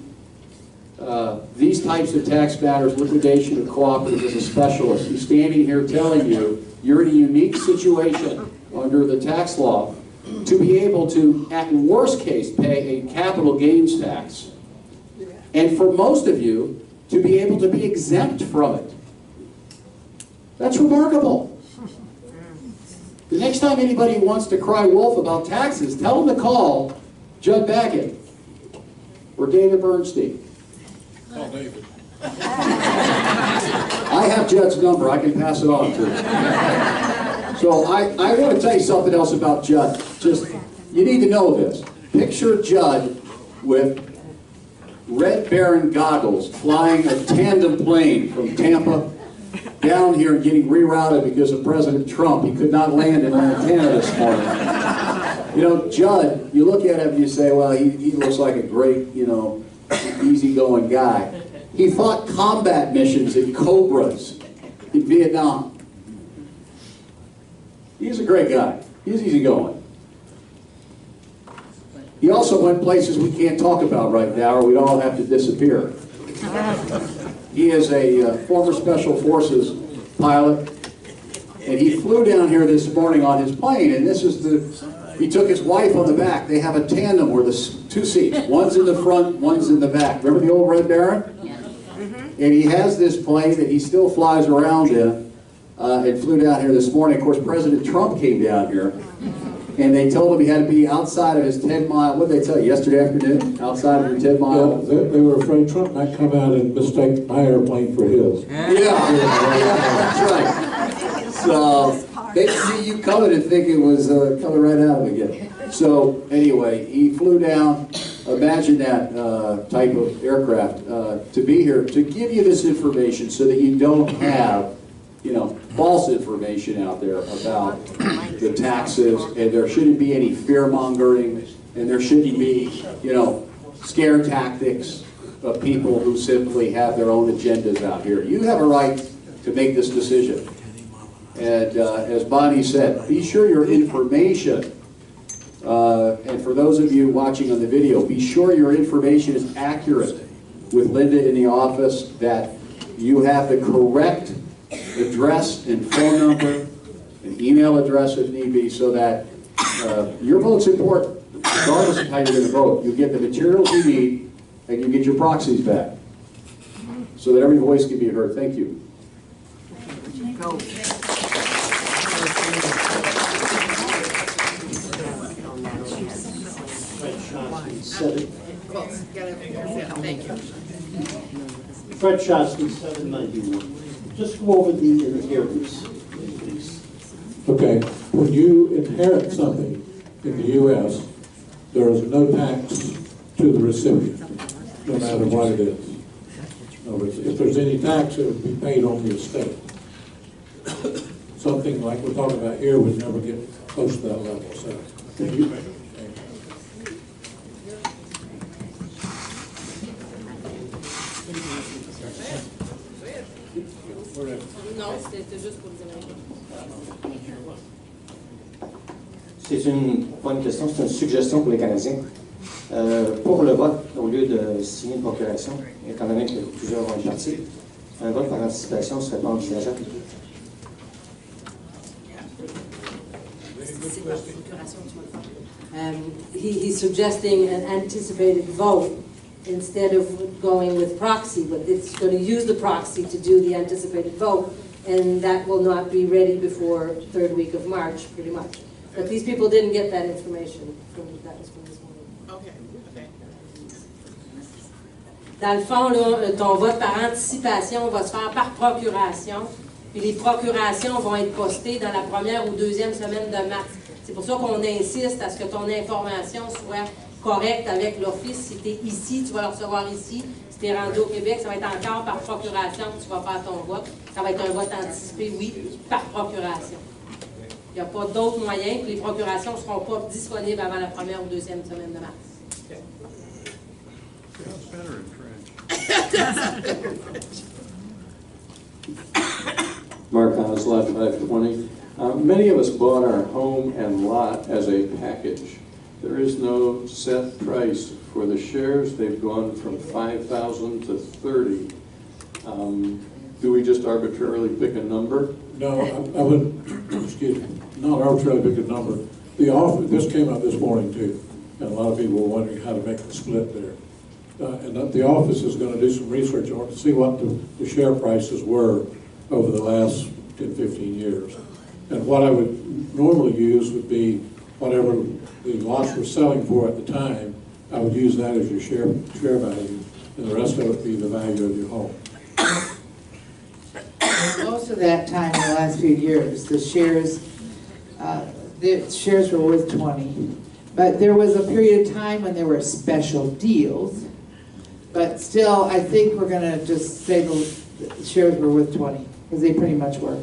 these types of tax matters, liquidation of cooperatives as a specialist. He's standing here telling you you're in a unique situation under the tax law to be able to, at worst case, pay a capital gains tax. And for most of you, to be able to be exempt from it. That's remarkable. The next time anybody wants to cry wolf about taxes, tell them to call Judd Baggett or David Bernstein. Call David. I have Judd's number. I can pass it on to him. So I want to tell you something else about Judd. Just, you need to know this. Picture Judd with Red Baron goggles flying a tandem plane from Tampa down here and getting rerouted because of President Trump. He could not land in Montana this morning. You know, Judd, you look at him and you say, well, he looks like a great, you know, easygoing guy. He fought combat missions in Cobras in Vietnam. He's a great guy. He's easygoing. He also went places we can't talk about right now, or we'd all have to disappear. He is a former Special Forces pilot, and he flew down here this morning on his plane, and this is he took his wife on the back. They have a tandem where there's 2 seats. One's in the front, one's in the back. Remember the old Red Baron? Yeah. And he has this plane that he still flies around in, and flew down here this morning. Of course, President Trump came down here. And they told him he had to be outside of his 10-mile, what did they tell you, yesterday afternoon? Outside of your 10-mile? Yeah, they were afraid Trump might come out and mistake my airplane for his. Yeah, that's right. So they'd see you coming and think it was coming right out of him again. So anyway, he flew down, imagine that type of aircraft, to be here, to give you this information so that you don't have, you know, false information out there about the taxes, and there shouldn't be any fear-mongering, and there shouldn't be, you know, scare tactics of people who simply have their own agendas out here. You have a right to make this decision. And as Bonnie said, be sure your information, and for those of you watching on the video, be sure your information is accurate with Linda in the office, that you have the correct address and phone number, and email address if need be, so that your vote's important, regardless of how you're going to vote. You get the materials you need, and you get your proxies back, so that every voice can be heard. Thank you. Go. Thank you. Fred Shosky, 791. Just go over the inheritance, please. Okay, when you inherit something in the U.S., there is no tax to the recipient, no matter what it is. In other words, if there's any tax, it would be paid on the estate. Something like we're talking about here would never get close to that level. So, Non, c'était juste pour dire. C'est pas une question, c'est une suggestion pour les Canadiens. Pour le vote, au lieu de signer une procuration, étant donné que plusieurs vont être partis, un vote par anticipation ne serait pas envisageable. He's suggesting an anticipated vote instead of going with proxy, but it's going to use the proxy to do the anticipated vote, and that will not be ready before third week of March, pretty much. But these people didn't get that information from this morning. Okay. Dans le fond, là, ton vote par anticipation va se faire par procuration, puis les procurations vont être postées dans la première ou deuxième semaine de mars. C'est pour ça qu'on insiste à ce que ton information soit correcte avec l'Office. Si tu es ici, tu vas le recevoir ici. Si tu es rendu au Québec, ça va être encore par procuration que tu vas faire ton vote. Ça va être un vote anticipé, oui, par procuration. Il n'y a pas d'autres moyens, puis les procurations ne seront pas disponibles avant la première ou deuxième semaine de mars. Mark Haas, lot 520. Many of us bought our home and lot as a package. There is no set price for the shares. They've gone from 5,000 to 30. Do we just arbitrarily pick a number? No, I wouldn't, excuse me, not arbitrarily pick a number. The offer, this came up this morning too, and a lot of people were wondering how to make the split there. And the office is going to do some research on it to see what the share prices were over the last 10, 15 years. And what I would normally use would be whatever the lots were selling for at the time. I would use that as your share value, and the rest of it would be the value of your home. Most of that time in the last few years, the shares were worth 20. But there was a period of time when there were special deals. But still, I think we're going to just say the shares were worth 20, because they pretty much were.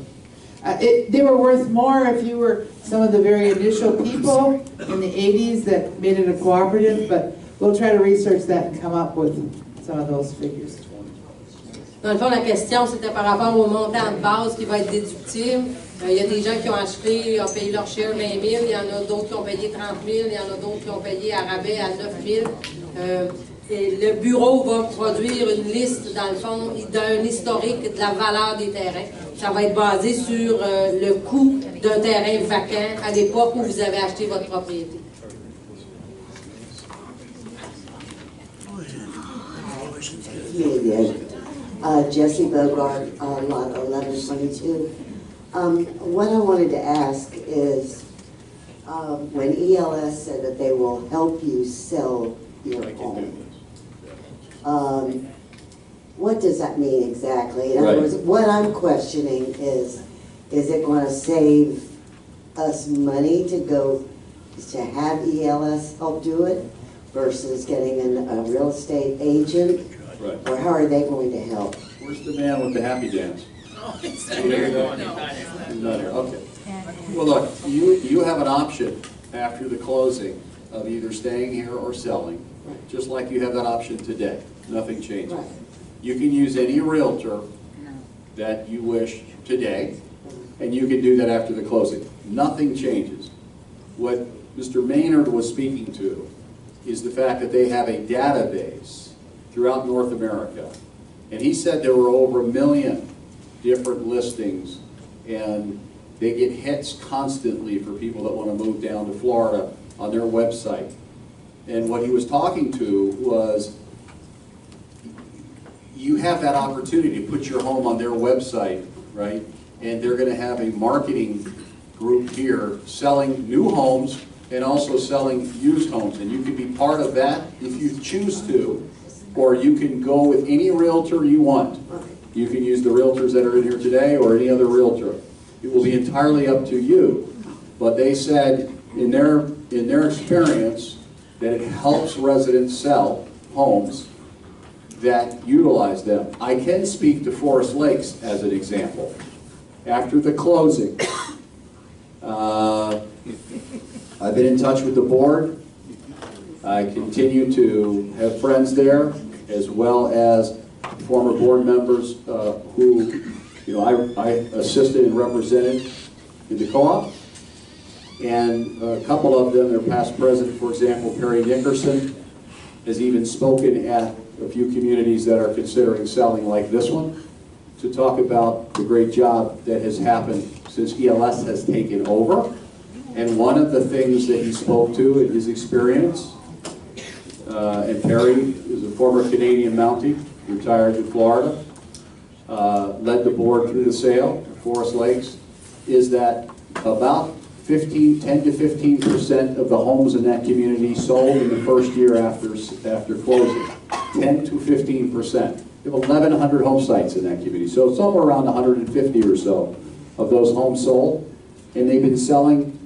They were worth more if you were some of the very initial people in the 80s that made it a cooperative, but we'll try to research that and come up with some of those figures. Dans le fond, la question, c'était par rapport au montant de base qui va être déductible. Il y a des gens qui ont acheté, ont payé leur share 20 000, il y en a d'autres qui ont payé 30 000, il y en a d'autres qui ont payé à rabais à 9 000. Et le bureau va produire une liste, dans le fond, d'un historique de la valeur des terrains. Ça va être basé sur le coût d'un terrain vacant à l'époque où vous avez acheté votre propriété. Jesse Bogart, lot 1122. What I wanted to ask is, when ELS said that they will help you sell your home, what does that mean exactly? In other words, what I'm questioning is it going to save us money to have ELS help do it versus getting a real estate agent? Right. Or how are they going to help? Where's the man with the happy dance? Oh, He's not here. Okay. Well, look, you have an option after the closing of either staying here or selling, just like you have that option today. Nothing changes. Right. You can use any realtor that you wish today, and you can do that after the closing. Nothing changes. What Mr. Maynard was speaking to is the fact that they have a database throughout North America. And he said there were over 1 million different listings, and they get hits constantly for people that want to move down to Florida on their website. And what he was talking to was, you have that opportunity to put your home on their website, right? And they're going to have a marketing group here selling new homes and also selling used homes. And you can be part of that if you choose to, or you can go with any realtor you want. You can use the realtors that are in here today or any other realtor. It will be entirely up to you. But they said in their experience that it helps residents sell homes that utilize them. I can speak to Forest Lakes as an example. After the closing, I've been in touch with the board. I continue to have friends there, as well as former board members who, I assisted and represented in the co-op. And a couple of them, their past president, for example, Perry Nickerson, has even spoken at a few communities that are considering selling like this one, to talk about the great job that has happened since ELS has taken over. And one of the things that he spoke to in his experience, and Perry is a former Canadian Mountie, retired to Florida, led the board through the sale of Forest Lakes, is that about 10 to 15% of the homes in that community sold in the first year after closing. 10 to 15%. We have 1,100 home sites in that community, so somewhere around 150 or so of those homes sold, and they've been selling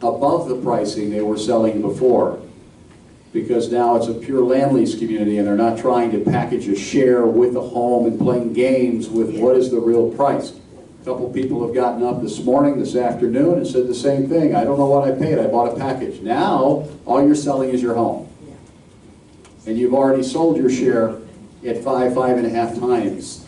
above the pricing they were selling before. because now it's a pure land lease community and they're not trying to package a share with a home and playing games with what is the real price. A couple people have gotten up this morning, this afternoon, and said the same thing. I don't know what I paid, I bought a package. Now, all you're selling is your home. And you've already sold your share at 5.5 times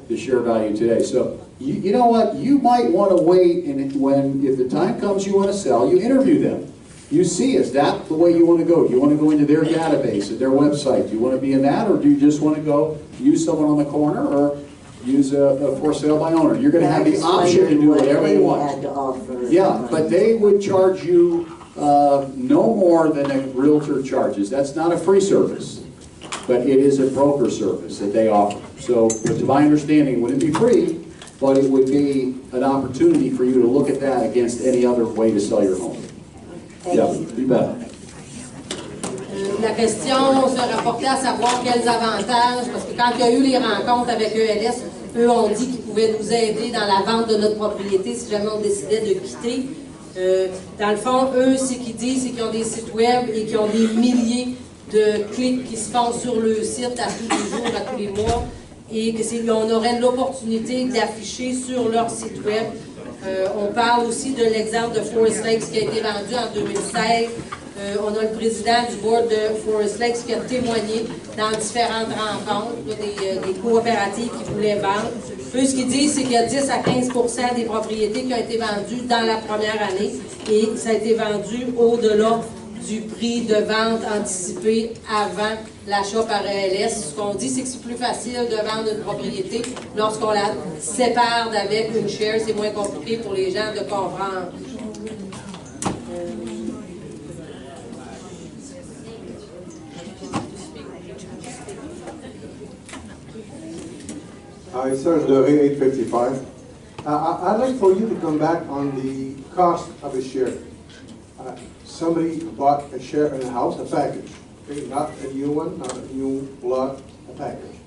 the share value today. So, you know what, you might want to wait, and if the time comes you want to sell, you interview them. You see, is that the way you want to go? Do you want to go into their database, at their website? Do you want to be in that, or do you just want to go use someone on the corner, or use a for sale by owner? You're going to have the option to do whatever you want. Yeah, but they would charge you no more than a realtor charges. That's not a free service, but it is a broker service that they offer. So, to my understanding, it wouldn't be free, but it would be an opportunity for you to look at that against any other way to sell your home. Yeah, you bet. La question se rapportait à savoir quels avantages, parce que quand il y a eu les rencontres avec ELS, eux ont dit qu'ils pouvaient nous aider dans la vente de notre propriété si jamais on décidait de quitter. Dans le fond, eux, ce qu'ils disent, c'est qu'ils ont des sites web et qu'ils ont des milliers de clics qui se font sur le site à tous les jours, à tous les mois, et qu'on aurait l'opportunité d'afficher sur leur site web. On parle aussi de l'exemple de Forest Lakes qui a été vendu en 2016. On a le président du board de Forest Lakes qui a témoigné dans différentes rencontres, des coopératives qui voulaient vendre. Eux, ce qu'ils disent, c'est qu'il y a 10 à 15% des propriétés qui ont été vendues dans la première année et ça a été vendu au-delà du prix de vente anticipé avant l'achat par ELS. Ce qu'on dit, c'est que c'est plus facile de vendre une propriété lorsqu'on la sépare d'avec une share. C'est moins compliqué pour les gens de comprendre. Hi, Serge Doré, 855. I'd like for you to come back on the cost of a share. Somebody bought a share in a house, a package. Okay, not a new one, not a new lot, a package.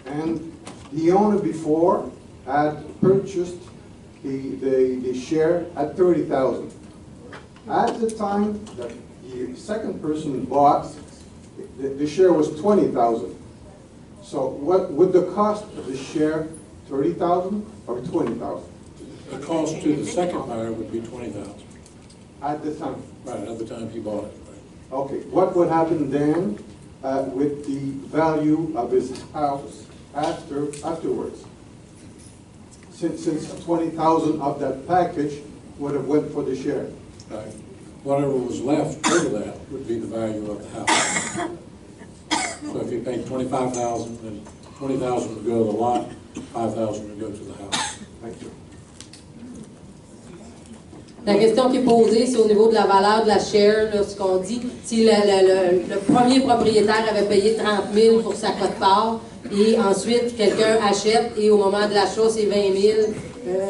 And the owner before had purchased the share at $30,000. At the time that the second person bought, the share was $20,000. So what would the cost of the share, $30,000 or $20,000? The cost to the second buyer would be $20,000. At the time? Right, at the time he bought it. Right. Okay, what would happen then with the value of his house afterwards? Since $20,000 of that package would have went for the share. Right. Whatever was left over that would be the value of the house. So if you paid $25,000, then $20,000 would go to the lot, $5,000 would go to the house. Thank you. La question qui est posée, c'est au niveau de la valeur de la share, là, ce qu'on dit. Si le premier propriétaire avait payé 30 000 pour sa quote-part, et ensuite quelqu'un achète, et au moment de l'achat, c'est 20 000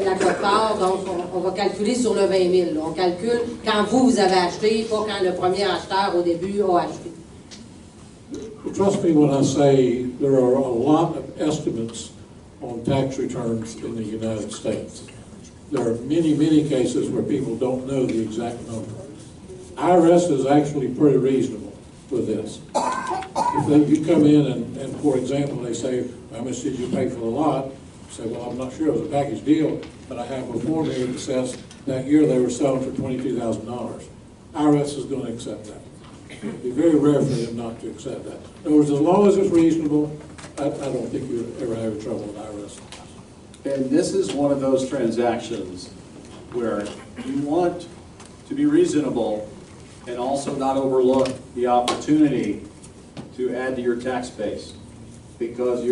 la quote-part, donc on va calculer sur le 20 000. Là. On calcule quand vous avez acheté, pas quand le premier acheteur au début a acheté. Trust me when I say there are a lot of estimates on tax returns in the United States. There are many, many cases where people don't know the exact number. IRS is actually pretty reasonable with this. If you come in and for example, they say, how much did you pay for the lot? You say, well, I'm not sure, it was a package deal, but I have before me that says that year they were selling for $22,000. IRS is going to accept that. It'd be very rare for them not to accept that. In other words, as long as it's reasonable, I don't think you'd ever have trouble with IRS. And this is one of those transactions where you want to be reasonable and also not overlook the opportunity to add to your tax base. Because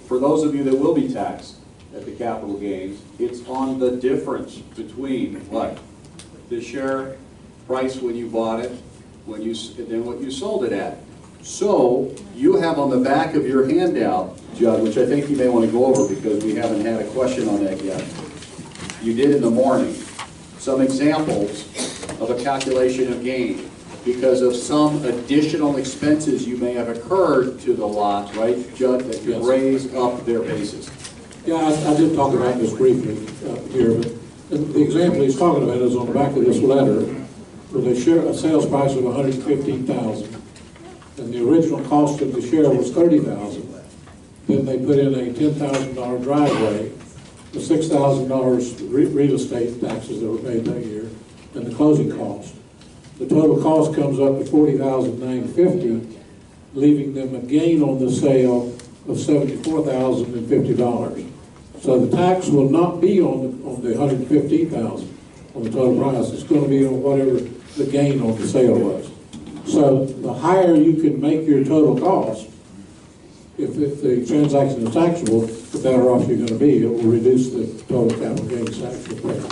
for those of you that will be taxed at the capital gains, it's on the difference between what? The share price when you bought it, and then what you sold it at. So you have on the back of your handout, Judd, which I think you may want to go over because we haven't had a question on that yet. You did in the morning some examples of a calculation of gain because of some additional expenses you may have occurred to the lot, right, Judd, that could raise up their basis. Yeah, I did talk about this briefly here, but the example he's talking about is on the back of this letter with a sales price of $115,000. and the original cost of the share was $30,000. Then they put in a $10,000 driveway, the $6,000 real estate taxes that were paid that year, and the closing cost. The total cost comes up to $40,950, leaving them a gain on the sale of $74,050. So the tax will not be on the $115,000 on the total price. It's going to be on whatever the gain on the sale was. So the higher you can make your total cost, if the transaction is taxable, the better off you're going to be. It will reduce the total capital gains tax you're paying.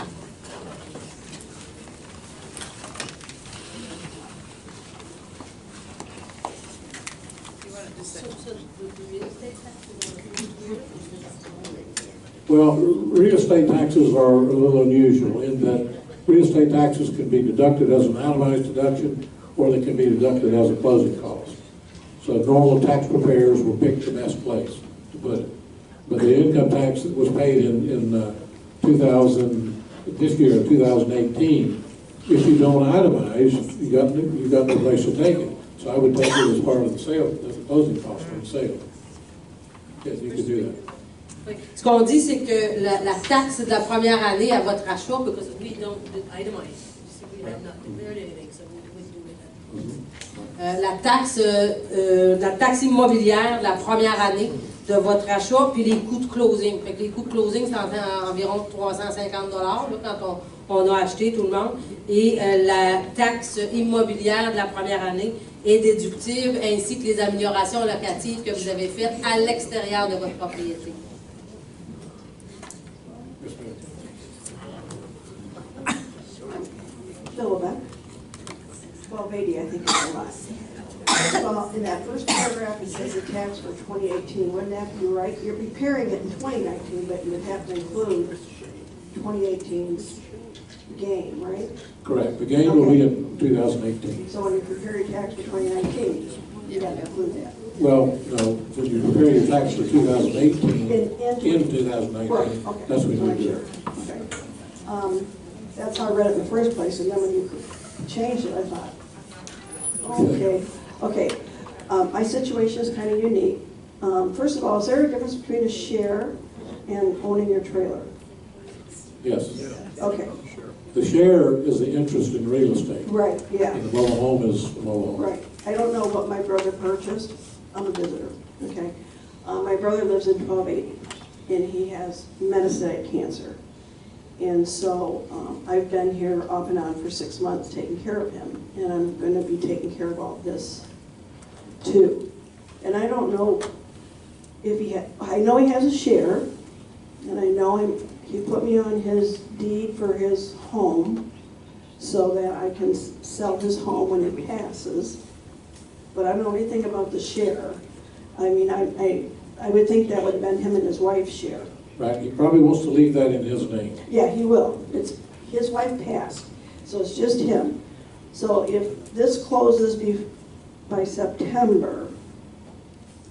Well, real estate taxes are a little unusual in that real estate taxes can be deducted as an itemized deduction, or they can be deducted as a closing cost. So normal tax preparers will pick the best place to put it. But the income tax that was paid in 2018, if you don't itemize, you got no place to take it. So I would take it as part of the sale, the closing cost of the sale. Yes, you could do that. Ce qu'on dit, c'est que la taxe de la première année à votre achat, because we don't itemize, we have not declared anything, so we do it. La taxe immobilière de la première année de votre achat, puis les coûts de closing. Fait que les coûts de closing, c'est environ $350 là, quand on a acheté tout le monde. Et la taxe immobilière de la première année est déductible, ainsi que les améliorations locatives que vous avez faites à l'extérieur de votre propriété. Philippa, 1280, I think is the last. Well, in that first paragraph, it says the tax for 2018. Wouldn't that be right? You're preparing it in 2019, but you would have to include 2018's gain, right? Correct. The gain will be in 2018. So when you prepare your tax for 2019, you got to include that. Well, no, when you prepare your tax for 2018, in 2019, right, okay. That's what you do. Okay. That's how I read it in the first place, and then when you changed it, I thought, okay. My situation is kind of unique. First of all, is there a difference between a share and owning your trailer? Yes. Okay. The share is the interest in real estate. Right, yeah. And the mobile home is the mobile home. Right. I don't know what my brother purchased. I'm a visitor, okay? My brother lives in 1280, and he has metastatic cancer. And so I've been here off and on for 6 months taking care of him, and I'm going to be taking care of all this too. And I don't know if I know he has a share, and I know he put me on his deed for his home so that I can sell his home when he passes. But I don't know anything about the share. I mean, I would think that would have been him and his wife's share. Right, he probably wants to leave that in his name. Yeah, he will. His wife passed, so it's just him. So if this closes by September,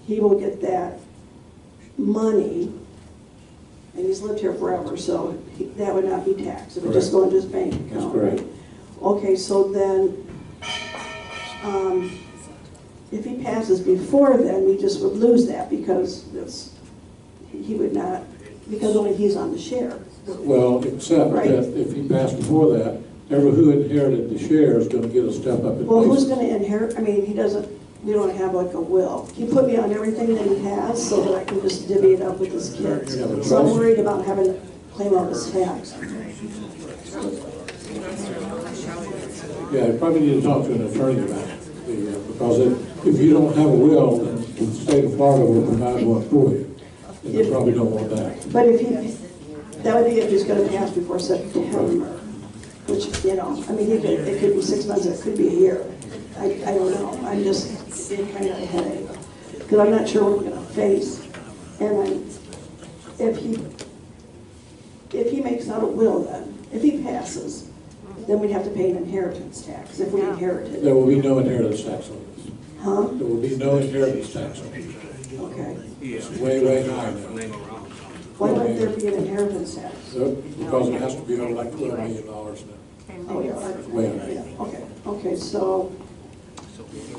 he will get that money, and he's lived here forever, so that would not be taxed. It would just go into his bank account. That's correct. Right? Okay, so then, if he passes before then, we just would lose that because he would not, because only he's on the share. Well, except right? that if he passed before that, who inherited the share is going to get a step up in Well, basis. who's going to inherit? I mean, we don't have like a will. He put me on everything that he has so that I can just divvy it up with his kids. So I'm worried about having to claim all his tax. Yeah, you probably need to talk to an attorney about it. Because if you don't have a will, then the state of Florida will provide one for you. And you probably don't want that. But that would be if he's going to pass before September, which, I mean, it could be 6 months, it could be a year. I don't know. I'm just getting kind of a headache because I'm not sure what we're going to face. And if he makes out a will, then if he passes, then we'd have to pay an inheritance tax if we inherited. There will be no inheritance tax on this. Huh? There will be no inheritance tax on this. Okay. It's way, way high now. Why would there be an inheritance tax? Because it has to be over like $12 million now. Oh, yeah. Way high. Yeah. Okay. So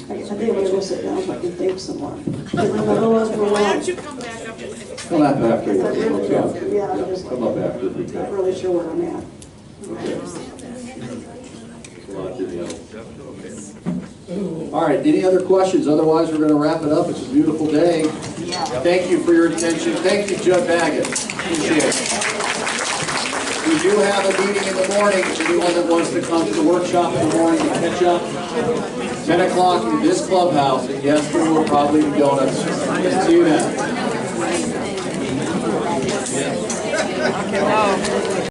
I think I'm gonna go sit down so I can think some more. I'm a little Why overwhelmed. don't you come back up? Come up after. Yeah, I'm just Come up after. if we not can. really sure where I'm at. All right, any other questions? Otherwise, we're going to wrap it up. It's a beautiful day. Thank you for your attention. Thank you, Judd Baggett. Appreciate it. We do have a meeting in the morning. Anyone that wants to come to the workshop in the morning to catch up, 10 o'clock in this clubhouse. And yes, there will probably be donuts. See you then.